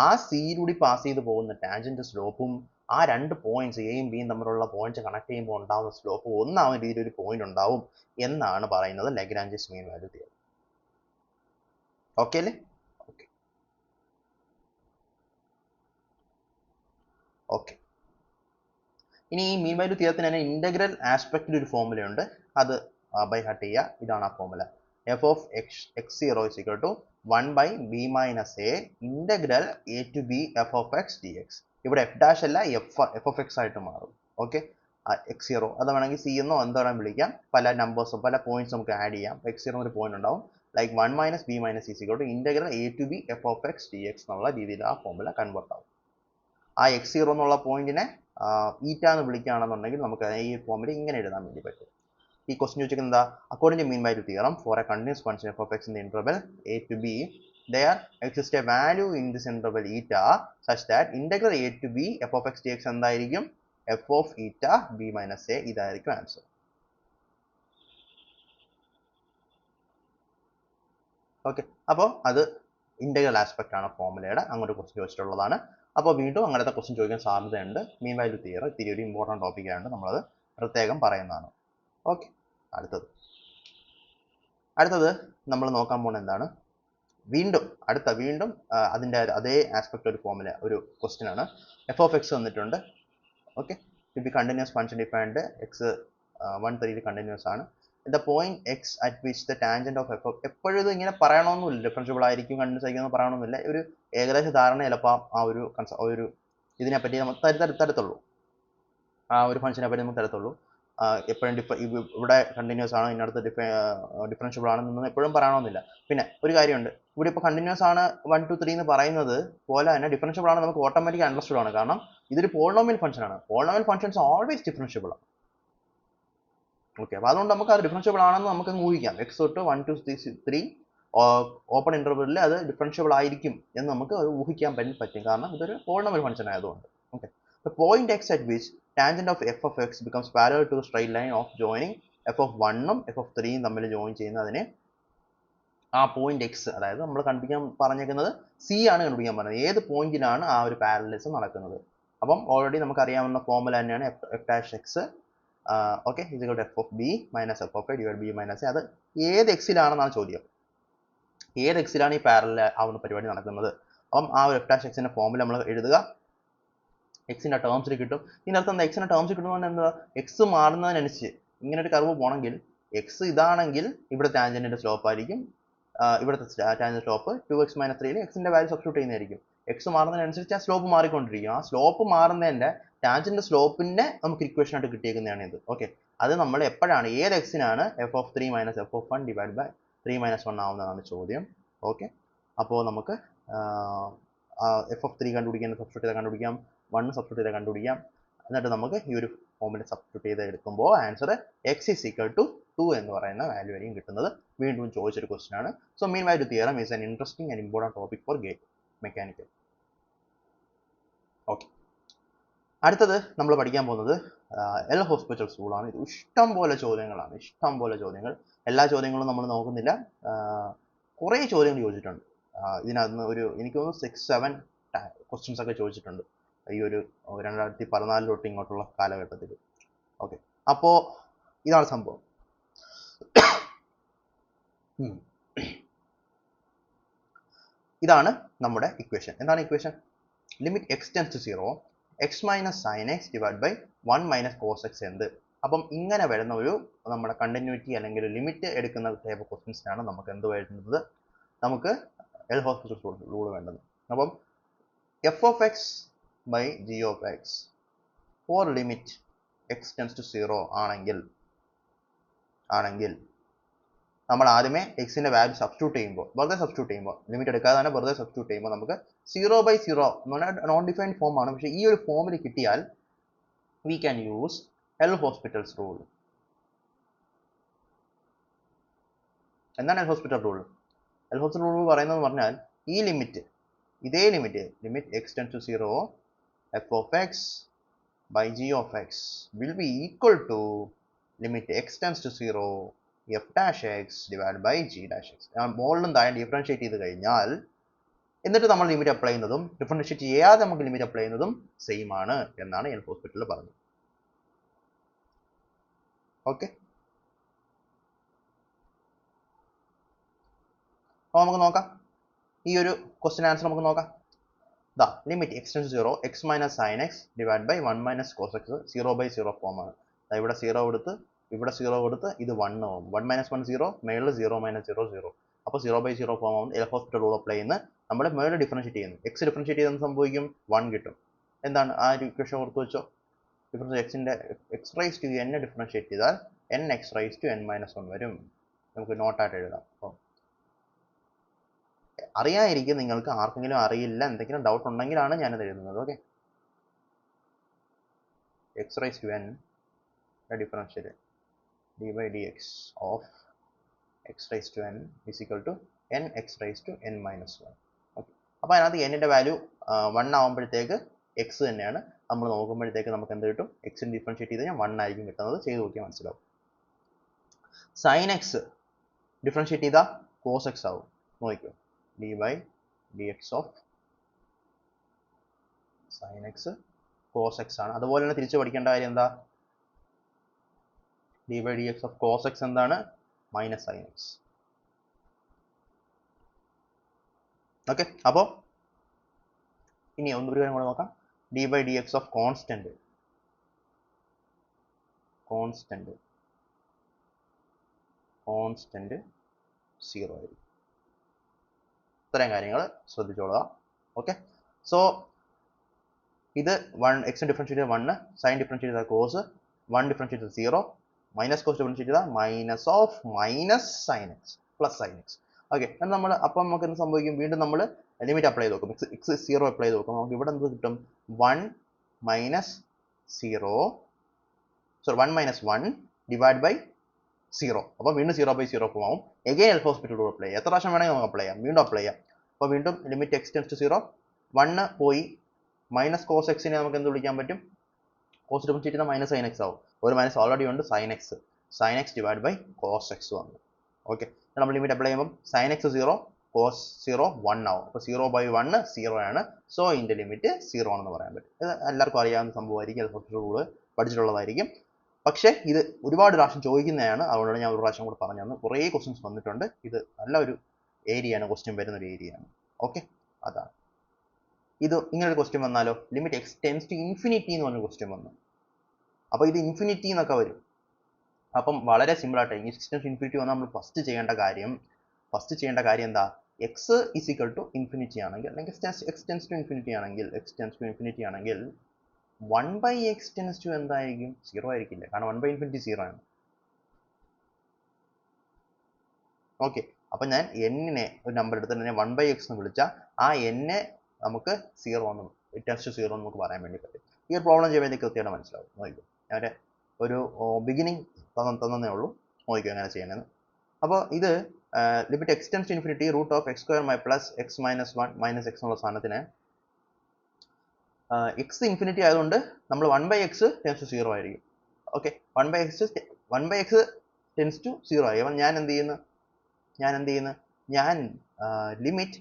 ആ സിയിലൂടെ പാസ് ചെയ്ത് പോകുന്ന ടാൻജന്റ് സ്ലോപ്പും ആ രണ്ട് പോയിന്റ്സ് എയും ബിയും തമ്മിലുള്ള പോയിന്റ്സ് കണക്ട് ചെയ്യുമ്പോൾ ഉണ്ടാകുന്ന സ്ലോപ്പ് ഒന്നാവുന്ന രീതിയിൽ ഒരു പോയിന്റ് ഉണ്ടാവും എന്നാണ് പറയുന്നത് ലഗ്രാഞ്ചസ് മീൻ വാല്യൂ തിയറം. ഓക്കെ അല്ലേ. ഓക്കെ ഓക്കെ ഇനി ഈ മീൻ വാല്യൂ തിയറത്തിന് തന്നെ ഇന്റഗ്രൽ ആസ്പെക്റ്റിൽ ഒരു ഫോർമുലയുണ്ട്, അത് ബൈ ഹാർട്ട് ചെയ്യുക. ഇതാണ് ആ formula, F of x0 is equal to 1 by b minus a integral a to b f of x dx. ഇവിടെ എഫ് ഡാഷ് അല്ല എഫ് ഓഫ് എക്സ് ആയിട്ട് മാറും. ഓക്കെ, x0 അത് വേണമെങ്കിൽ സി എന്നോ എന്തോ വേണം വിളിക്കാം, പല നമ്പേഴ്സും പല പോയിന്റ്സ് നമുക്ക് ആഡ് ചെയ്യാം. x0 ഒരു പോയിന്റ് ഉണ്ടാവും, like 1 minus B minus is equal to integral a to b f of x dx എന്നുള്ള രീതിയിൽ ആ ഫോർമുല കൺവേർട്ട് ആവും. ആ x0 എന്നുള്ള പോയിന്റിനെ ഈറ്റ എന്ന് വിളിക്കുകയാണെന്നുണ്ടെങ്കിൽ നമുക്ക് ഈ ഫോർമുല ഇങ്ങനെ എഴുതാൻ വേണ്ടി പറ്റും. ഈ ക്വസ്റ്റ്യൻ ചോദിക്കുന്നത് എന്താ, according to mean value theorem for a continuous function f of x in the interval a to b there exists a value in this interval eta such that integral a to b f of x dx എന്തായിരിക്കും, f of eta b minus a. ഇതായിരിക്കും ആൻസർ. ഓക്കെ, അപ്പോൾ അത് ഇന്റഗ്രൽ ആസ്പെക്ട് ആണ് ഫോർമുലയുടെ, അങ്ങോട്ട് ക്വസ്റ്റ്യൻ ചോദിച്ചിട്ടുള്ളതാണ്. അപ്പോൾ വീണ്ടും അങ്ങനത്തെ ക്വസ്റ്റ്യൻ ചോദിക്കാൻ സാധ്യതയുണ്ട്. മീൻ വാല്യൂ തിയറം ഇത്തിരി ഒരു ഇമ്പോർട്ടൻറ്റ് ടോപ്പിക് ആണ്, നമ്മളത് പ്രത്യേകം പറയുന്നതാണ്. ഓക്കെ, അടുത്തത് നമ്മൾ നോക്കാൻ പോകുന്നത് എന്താണ്, വീണ്ടും അതിൻ്റെ അതേ ആസ്പെക്ട് ഒരു ഫോർമുല ഒരു ക്വസ്റ്റ്യൻ ആണ്. എഫ് ഓഫ് എക്സ് വന്നിട്ടുണ്ട്. Okay, to be continuous function defined X 1 continuous ആണ്. The point X at which the tangent of F of, എപ്പോഴും ഇത് ഇങ്ങനെ പറയണമെന്നില്ല, ഡിഫറൻഷ്യബിൾ ആയിരിക്കും കണ്ടിന്യൂസ് ആയിരിക്കും പറയണമെന്നില്ല, ഒരു ഏകദേശ ധാരണ ചിലപ്പോൾ ആ ഒരു ഇതിനെപ്പറ്റി നമുക്ക് തരത്തുള്ളൂ, ആ ഒരു ഫംഗ്ഷനെ പറ്റി നമുക്ക് തരത്തുള്ളൂ. എപ്പോഴും ഇവിടെ കണ്ടിന്യൂസ് ആണ്, ഇതിനടുത്ത് ഡിഫറൻഷ്യബിൾ ആണെന്നൊന്നും എപ്പോഴും പറയണമെന്നില്ല. പിന്നെ ഒരു കാര്യമുണ്ട്, ഇവിടെ ഇപ്പോൾ കണ്ടിന്യൂസ് ആണ് 1 2 3 എന്ന് പറയുന്നത് പോലെ തന്നെ ഡിഫറൻഷ്യബിൾ ആണ് നമുക്ക് ഓട്ടോമാറ്റിക് അണ്ടർസ്റ്റുഡ് ആണ്, കാരണം ഇതൊരു പോളിനോമിയൽ ഫംഗ്ഷൻ ആണ്. പോളിനോമിയൽ ഫംഗ്ഷൻസ് ഓൾവേസ് ഡിഫറൻഷ്യബിൾ ആണ്. ഓക്കെ, അപ്പോൾ അതുകൊണ്ട് നമുക്ക് അത് ഡിഫറൻഷ്യബിൾ ആണെന്ന് നമുക്ക് ഊഹിക്കാം. എക്സ് തൊട്ട് 1 2 3 ഓപ്പൺ ഇന്റർവെല്ലിൽ അത് ഡിഫറൻഷ്യബിൾ ആയിരിക്കും എന്ന് നമുക്ക് ഊഹിക്കാൻ പറ്റും, കാരണം ഇതൊരു പോളിനോമിയൽ ഫംഗ്ഷൻ ആയതുകൊണ്ട്. Okay, the point x at which tangent of f of x becomes parallel to the straight line of joining f of 1ഉം f of 3ഉം തമ്മിൽ ജോയിൻ ചെയ്യുന്നതിനെ ആ പോയിന്റ് എക്സ്, അതായത് നമ്മൾ കണ്ടുപിടിക്കാൻ പറഞ്ഞേക്കുന്നത് സി ആണ് കണ്ടുപിടിക്കാൻ പറഞ്ഞത്, ഏത് പോയിന്റിലാണ് ആ ഒരു പാരലലിസം നടക്കുന്നത്. അപ്പം ഓൾറെഡി നമുക്ക് അറിയാവുന്ന ഫോർമുല തന്നെയാണ് f dash x okay is equal to f of b minus F of a divide b minus a. അത് ഏത് എക്സിലാണെന്നാണ് ചോദ്യം, ഏത് എക്സിലാണ് ഈ പാരലൽ ആവുന്ന പരിപാടി നടക്കുന്നത്. അപ്പം ആ ഒരു എഫ് ഡാഷ് എക്സിന്റെ ഫോർമുല നമ്മൾ എഴുതുക, എക്സിന്റെ ടേംസിൽ കിട്ടും. ഇതിനർത്ഥം എക്സിന്റെ ടേംസിൽ കിട്ടുന്നത് എന്താ, എക്സ് മാറുന്നതിനനുസരിച്ച് ഇങ്ങനെ ഒരു കർവ് പോകണമെങ്കിൽ എക്സ് ഇതാണെങ്കിൽ ഇവിടെ ടാൻജന്റിന്റെ സ്ലോപ്പ് ആയിരിക്കും, ഇവിടുത്തെ ടാൻജന്റ് സ്ലോപ്പ് 2x - 3ൽ എക്സിന്റെ വാല്യൂ സബ്സ്റ്റിറ്റ്യൂട്ട് ചെയ്യുന്നതായിരിക്കും. എക്സ് മാറുന്നതിനനുസരിച്ച് ആ സ്ലോപ്പ് മാറിക്കൊണ്ടിരിക്കും. ആ സ്ലോപ്പ് മാറുന്നതിൻ്റെ ടാൻജന്റ് സ്ലോപ്പിനെ നമുക്ക് ഇക്വേഷൻ ആയിട്ട് കിട്ടിയേക്കുന്നതാണ് ഇത്. ഓക്കെ, അത് നമ്മൾ എപ്പോഴാണ് ഏത് എക്സിനാണ് F of 3 minus F of 1 divide by 3 minus 1 ആവുന്നതാണ് ചോദ്യം. ഓക്കെ, അപ്പോൾ നമുക്ക് എഫ് ഓഫ് 3 കണ്ടുപിടിക്കാൻ സബ്സ്റ്റിറ്റ്യൂട്ട് ചെയ്ത് കണ്ടുപിടിക്കാം, 1 സബ്സ്റ്റിറ്റ്യൂട്ട് ചെയ്ത് കണ്ടുപിടിക്കാം. എന്നിട്ട് നമുക്ക് ഈ ഒരു ഫോമിൽ സബ്സ്റ്റിറ്റ്യൂട്ട് ചെയ്ത് എടുക്കുമ്പോൾ answer x is equal to 2 എന്ന് പറയുന്ന വാല്യൂ ആയിരിക്കും കിട്ടുന്നത്. വീണ്ടും ചോദിച്ചൊരു ക്വസ്റ്റൻ ആണ്. So mean value theorem is an interesting and important topic four gate mechanical. Okay, അടുത്തത് നമ്മൾ പഠിക്കാൻ പോകുന്നത് എൽ ഹോസ്പിറ്റൽസ് റൂളാണ്. ഇത് ഇഷ്ടം പോലെ ചോദ്യങ്ങളാണ്, ഇഷ്ടം പോലെ ചോദ്യങ്ങൾ. എല്ലാ ചോദ്യങ്ങളും നമ്മൾ നോക്കുന്നില്ല, കുറേ ചോദ്യങ്ങൾ ചോദിച്ചിട്ടുണ്ട്. ഇതിനകത്ത് എനിക്ക് തോന്നുന്നു 6-7 ക്വസ്റ്റ്യൻസ് ഒക്കെ ചോദിച്ചിട്ടുണ്ട് ഈ ഒരു 2014 തൊട്ട് ഇങ്ങോട്ടുള്ള കാലഘട്ടത്തിൽ. ഓക്കെ, അപ്പോൾ ഇതാണ് സംഭവം. ഇതാണ് നമ്മുടെ ഇക്വേഷൻ. എന്താണ് equation? Limit X tends to 0 x minus sine x divide by 1 minus cos x എന്ത്? അപ്പം ഇങ്ങനെ വരുന്ന ഒരു നമ്മുടെ കണ്ടിന്യൂറ്റി അല്ലെങ്കിൽ ലിമിറ്റ് എടുക്കുന്ന ടൈപ്പ് ഓഫ് ക്വസ്റ്റ്യൻസിനാണ് നമുക്ക് എന്ത് വരുന്നത്, നമുക്ക് എൽ ഹോസ്പിറ്റൽ റൂൾ വേണ്ടത്. അപ്പം f of X by G of x for limit X tends to 0 ആണെങ്കിൽ നമ്മൾ ആദ്യമേ എക്സിന്റെ വാല്യൂ സബ്സ്റ്റിറ്റ്യൂട്ട് ചെയ്യുമ്പോൾ, വെറുതെ സബ്സ്റ്റിറ്റ്യൂട്ട് ചെയ്യുമ്പോൾ, ലിമിറ്റ് എടുക്കാതെ തന്നെ വെറുതെ സബ്സ്റ്റിറ്റ്യൂട്ട് ചെയ്യുമ്പോൾ നമുക്ക് 0/0 എന്ന് പറഞ്ഞാൽ നോൺ ഡിഫൈൻഡ് ഫോം ആണ്. പക്ഷേ ഈ ഒരു ഫോമിൽ കിട്ടിയാൽ we can use L'Hospital's rule. എന്താണ് L'Hospital rule? L'Hospital rule പറയുന്നത് പറഞ്ഞാൽ ഈ ലിമിറ്റ്, ഇതേ limit X tends to 0 F of X by G of X will be equal to limit X tends to 0 F dash X divide by G dash X. മുകളിലും താഴെ ഡിഫറൻഷിയേറ്റ് ചെയ്ത് കഴിഞ്ഞാൽ എന്നിട്ട് നമ്മൾ ലിമിറ്റ് അപ്ലൈ ചെയ്യുന്നതും ഡിഫറൻഷിയേറ്റ് ചെയ്യാതെ നമുക്ക് ലിമിറ്റ് അപ്ലൈ ചെയ്യുന്നതും സെയിം ആണ് എന്നാണ് എൽ ഹോസ്പിറ്റലിൽ പറഞ്ഞത്. ഓക്കെ, അപ്പോൾ നമുക്ക് നോക്കാം ഈ ഒരു ക്വസ്റ്റ്യൻ ആൻസർ നമുക്ക് നോക്കാം. ദാ limit X tends to 0 x minus sine x divide by 1 minus cos x 0/0 form ആണ്. ഇവിടെ 0 കൊടുത്ത് ഇവിടെ 0 കൊടുത്ത് ഇത് 1 ആവും. 1 മൈനസ് 1 0, മേളിൽ 0 മൈനസ് 0 0. അപ്പോൾ 0/0 ഫോം ആവും. എൽ ഹോസ്പിറ്റൽ റൂൾ അപ്ലൈ ചെയ്യുന്ന നമ്മൾ മേളിൽ ഡിഫറൻഷിയേറ്റ് ചെയ്യുന്നു. എക്സ് ഡിഫറൻഷിയേറ്റ് ചെയ്തെന്ന് സംഭവിക്കും 1 കിട്ടും. എന്താണ് ആ ഒരു ഇക്വേഷൻ ഓർത്ത് വെച്ചോ. ഡിഫറൻസ് എക്സിന്റെ X raise to N differentiate ചെയ്താൽ N X raise to n-1 വരും. നമുക്ക് നോട്ടായിട്ട് എഴുതാം. അപ്പോൾ അറിയാതിരിക്കും, നിങ്ങൾക്ക് ആർക്കെങ്കിലും അറിയില്ല, എന്തെങ്കിലും ഡൗട്ട് ഉണ്ടെങ്കിലാണ് ഞാനത് എഴുതുന്നത്. Okay, x raise to n differential d/dx of x raise to n is equal to nx raised to n-1. Okay, അപ്പോൾ അതിനകത്ത് എന്നിൻ്റെ വാല്യൂ 1 ആകുമ്പോഴത്തേക്ക് എക്സ് തന്നെയാണ്. നമ്മൾ നോക്കുമ്പോഴത്തേക്ക് നമുക്ക് എന്ത് കിട്ടും? എക്സിന് ഡിഫറൻഷിയേറ്റ് ചെയ്ത് കഴിഞ്ഞാൽ 1 ആയിരിക്കും കിട്ടുന്നത്. ചെയ്ത് നോക്കിയാൽ മനസ്സിലാവും. സൈൻ എക്സ് ഡിഫറൻഷിയേറ്റ് ചെയ്താൽ കോസ് എക്സ് ആവും. നോക്കിക്കോ, d/dx of sine x cos x ആണ്. അതുപോലെ തന്നെ തിരിച്ച് പഠിക്കേണ്ട കാര്യം എന്താ? d/dx ഓഫ് കോസ് എക്സ് എന്താണ്? Minus sine x. ഓക്കെ, അപ്പോൾ ഇനി ഒരു കാര്യം കൂടെ നോക്കാം. d/dx ഓഫ് കോൺസ്റ്റന്റ് 0 ആയിരിക്കും. ഇത്രയും കാര്യങ്ങൾ ശ്രദ്ധിച്ചോളുക. ഓക്കെ, സോ ഇത് 1 എക്സ് ഡിഫറൻഷിയേറ്റ് ചെയ്താൽ 1, സൈൻ ഡിഫറൻഷിയേറ്റ് ചെയ്താൽ കോസ്, 1 ഡിഫറൻഷിയേറ്റ് ചെയ്താൽ 0, മൈനസ് കോസ് ഡിഫറൻഷിയേറ്റ് ചെയ്താൽ minus of minus sine X plus sine x. Okay, നമ്മൾ അപ്പം നമുക്ക് എന്ത് സംഭവിക്കും? വീണ്ടും നമ്മൾ ലിമിറ്റ് അപ്ലൈ ചെയ്ത് നോക്കും. എക്സ് 0 അപ്ലൈ ചെയ്ത് നോക്കും. നമുക്ക് ഇവിടെ എന്ത് കിട്ടും? 1 മൈനസ് 1 ഡിവൈഡ് ബൈ 0. അപ്പോൾ വീണ്ടും 0/0 ആവും. Again L hospital rule apply ചെയ്യാം. എത്ര പ്രാവശ്യം വേണമെങ്കിൽ നമുക്ക് അപ്ലൈ ചെയ്യാം. വീണ്ടും അപ്ലൈ ചെയ്യാം. അപ്പോൾ വീണ്ടും ലിമിറ്റ് എക്സ് ടെൻസ് ടു 0 1 പോയി മൈനസ് കോസ് എക്സിനെ നമുക്ക് എന്ത് വിളിക്കാൻ പറ്റും? കോസ് ഡിഫറൻഷിയേറ്റ് ചെയ്താൽ മൈനസ് സൈൻ എക്സ് ആവും. ഒരു മൈനസ് ഓൾറെഡി ഉണ്ട്, sine x divide by cos x വന്നു. ഓക്കെ, നമ്മൾ ലിമിറ്റ് അപ്ലൈ ചെയ്യുമ്പോൾ സൈൻ എക്സ് 0 കോസ് 0 1 ആവും. അപ്പോൾ 0/1 0 ആണ്. സോ ഇതിൻ്റെ ലിമിറ്റ് 0 ആണെന്ന് പറയാൻ പറ്റും. ഇത് എല്ലാവർക്കും അറിയാവുന്ന സംഭവമായിരിക്കും. എൽ ഹോസ്പിറ്റൽ റൂൾ പഠിച്ചിട്ടുള്ളതായിരിക്കും. പക്ഷേ ഇത് ഒരുപാട് പ്രാവശ്യം ചോദിക്കുന്നതാണ്. അതുകൊണ്ടാണ് ഞാൻ ഒരു പ്രാവശ്യം കൂടെ പറഞ്ഞു തന്നു. കുറേ ക്വസ്റ്റ്യൻസ് വന്നിട്ടുണ്ട്. ഇത് നല്ലൊരു ഏരിയയാണ്, ക്വസ്റ്റ്യൻ വരുന്ന ഒരു ഏരിയയാണ്. ഓക്കെ, അതാണ് ഇത്. ഇങ്ങനൊരു ക്വസ്റ്റ്യൻ വന്നാലോ, limit X tends to infinity എന്ന് പറഞ്ഞ ക്വസ്റ്റ്യൻ വന്നു. അപ്പോൾ ഇത് ഇൻഫിനിറ്റി എന്നൊക്കെ വരും. അപ്പം വളരെ സിമ്പിൾ ആയിട്ട് എക്സ് ടെൻസ് ടു ഇൻഫിനിറ്റി വന്നാൽ നമ്മൾ ഫസ്റ്റ് ചെയ്യേണ്ട കാര്യം എന്താ? X is equal to infinity ആണെങ്കിൽ അല്ലെങ്കിൽ എക്സ് ടെൻസ് ടു ഇൻഫിനിറ്റി ആണെങ്കിൽ 1/x ടെൻസ് ടു എന്തായിരിക്കും? 0 ആയിരിക്കില്ല, കാരണം 1/∞ 0 ആണ്. ഓക്കെ, അപ്പം ഞാൻ n-നെ ഒരു നമ്പർ എടുത്ത് തന്നെ 1/x എന്ന് വിളിച്ചാൽ ആ n-നെ നമുക്ക് 0 എന്ന് ടെൻസ് ടു 0 എന്ന് നമുക്ക് പറയാൻ വേണ്ടി പറ്റും. ഈ ഒരു പ്രോബ്ലം ചെയ്യുമ്പോൾ എനിക്ക് കൃത്യമായിട്ട് മനസ്സിലാവും. നോക്കൂ, ഞാൻ ഒരു ബിഗിനിങ് തന്നേ ഉള്ളൂ, നോക്കിയോ എങ്ങനെ ചെയ്യണമെന്ന്. അപ്പോൾ ഇത് limit X tends to infinity root of x square plus x minus 1 minus x എന്നുള്ള സാധനത്തിന് എക്സ് ഇൻഫിനിറ്റി ആയതുകൊണ്ട് നമ്മൾ 1/x ടെൻസ് ടു 0 ആയിരിക്കും. ഓക്കെ, 1/x ടെൻസ് ടു 0 ആയി. അപ്പം ഞാൻ എന്ത് ചെയ്യുന്നു, ഞാൻ limit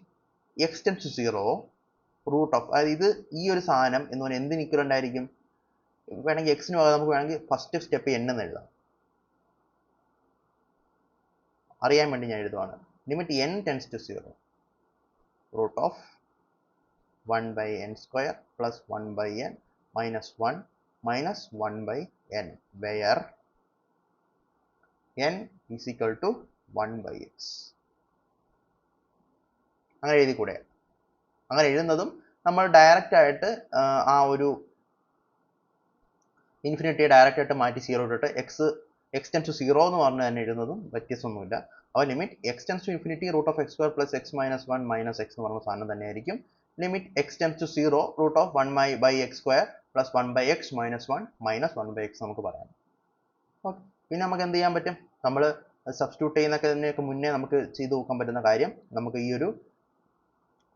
X tends to 0 root of, അതായത് ഇത് ഈ ഒരു സാധനം എന്ന് പറഞ്ഞാൽ എന്തിന് ഇക്വലന്റ് ആയിരിക്കും? വേണമെങ്കിൽ എക്സിന് പകരം നമുക്ക് വേണമെങ്കിൽ ഫസ്റ്റ് സ്റ്റെപ്പ് n എന്ന് എഴുതാം, അറിയാൻ വേണ്ടി ഞാൻ എഴുതുവാണ്. Limit n tends to 0 root of 1/n square plus 1/n minus 1 minus 1/n where n is equal to 1/x. അങ്ങനെ എഴുതിക്കൂടെ? അങ്ങനെ എഴുതുന്നതും നമ്മൾ ഡയറക്റ്റ് ആയിട്ട് ആ ഒരു ഇൻഫിനിറ്റിയെ ഡയറക്റ്റ് ആയിട്ട് മാറ്റി 0 ഇട്ടിട്ട് എക്സ് ടെൻസ് ടു 0 എന്ന് പറഞ്ഞ് തന്നെ എഴുതുന്നതും വ്യത്യാസമൊന്നുമില്ല. അപ്പോൾ limit X tends to infinity root of x square plus x minus 1 minus x എന്ന് പറഞ്ഞ സാധനം തന്നെയായിരിക്കും limit X tends to 0 root of 1/x square plus 1/x minus 1 minus 1/x നമുക്ക് പറയാം. ഓക്കെ, പിന്നെ നമുക്ക് എന്ത് ചെയ്യാൻ പറ്റും? നമ്മൾ സബ്സ്റ്റിറ്റ്യൂട്ട് ചെയ്യുന്നതിനൊക്കെ മുന്നേ നമുക്ക് ചെയ്ത് നോക്കാൻ പറ്റുന്ന കാര്യം, നമുക്ക് ഈ ഒരു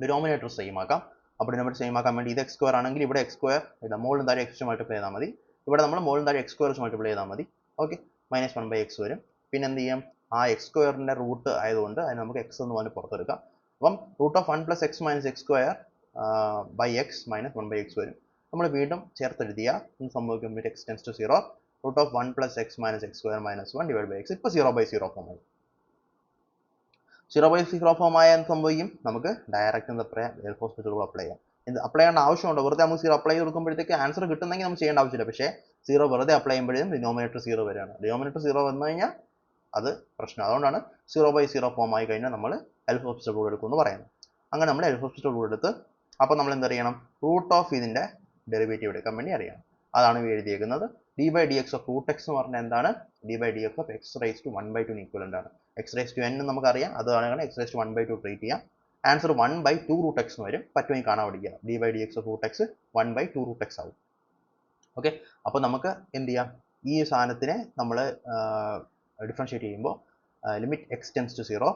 ഡിനോമിനേറ്റർ സെയിം ആക്കാം. അപ്പോൾ ഡിനോമിനേറ്റർ സെയിം ആക്കാൻ വേണ്ടി ഇത് എക്സ് സ്ക്വയർ ആണെങ്കിൽ ഇവിടെ എക്സ് സ്ക്വയർ ഇതാ മുകളിൽ താഴെ എക്സ് മൾട്ടിപ്ലൈ ചെയ്താൽ മതി. ഇവിടെ നമ്മൾ മുകളിൽ താഴെ എക്സ് സ്ക്വയർ മൾട്ടിപ്ലൈ ചെയ്താൽ മതി. ഓക്കെ, മൈനസ് 1/x വരും. പിന്നെ എന്ത് ചെയ്യാം? ആ എക്സ് സ്ക്വയറിൻ്റെ റൂട്ട് ആയതുകൊണ്ട് അതിന് നമുക്ക് എക്സ് എന്ന് പറഞ്ഞ് പുറത്തെടുക്കാം. അപ്പം root of 1 + x minus x square by x minus 1/x വരും. നമ്മൾ വീണ്ടും ചേർത്തെഴുതിയ സംഭവിക്കും x tends to 0 root of 1 + x minus x square minus 1 divide by x. ഇപ്പോൾ 0/0 ഫോം ആയി. 0/0 ഫോം ആയ എന്ത് സംഭവിക്കും? നമുക്ക് ഡയറക്റ്റ് എന്താ പറയുക, എൽ ഹോസ്പിറ്റൽ റൂൾ അപ്ലൈ ചെയ്യാം. അപ്ലൈ ചെയ്യേണ്ട ആവശ്യമുണ്ടോ? വെറുതെ നമുക്ക് 0 അപ്ലൈ ചെയ്ത് കൊടുക്കുമ്പോഴത്തേക്ക് ആൻസർ കിട്ടുന്നെങ്കിൽ നമുക്ക് ചെയ്യേണ്ട ആവശ്യമില്ല. പക്ഷേ 0 വെറുതെ അപ്ലൈ ചെയ്യുമ്പോഴും ഡിനോമിനേറ്റർ 0 വരികയാണ്. ഡിനോമിനേറ്റർ 0 വന്നു കഴിഞ്ഞാൽ അത് പ്രശ്നം. അതുകൊണ്ടാണ് 0/0 ഫോം ആയി കഴിഞ്ഞാൽ നമ്മൾ എൽ ഹോസ്പിറ്റൽ റൂൾ എടുക്കുമെന്ന് പറയുന്നത്. അങ്ങനെ നമ്മൾ എൽ ഹോസ്പിറ്റൽ റൂൾ എടുത്ത് അപ്പോൾ നമ്മൾ എന്തറിയണം? റൂട്ട് ഓഫ് ഇതിൻ്റെ ഡെറിവേറ്റീവ് എടുക്കാൻ വേണ്ടി അറിയണം. അതാണ് എഴുതിയേക്കുന്നത്. d/dx ഓഫ് റൂട്ട് എക്സ് എന്ന് പറഞ്ഞാൽ എന്താണ്? d/dx of x raise to 1/2 equivalent ആണ്. എക്സ് റൈസ് ടു n നമുക്കറിയാം, അതാണ് എക്സ് റൈസ് ടു 1/2 ട്രീറ്റ് ചെയ്യാം. ആൻസർ 1/2 റൂട്ട് എക്സ് എന്ന് വരും. പറ്റുമെങ്കിൽ കാണാൻ പഠിക്കുക. d/dx of root x 1/2 root x ആവും. ഓക്കെ, അപ്പോൾ നമുക്ക് എന്ത് ചെയ്യാം? ഈ സാധനത്തിനെ നമ്മൾ ഡിഫറൻഷിയേറ്റ് ചെയ്യുമ്പോൾ limit X tends to 0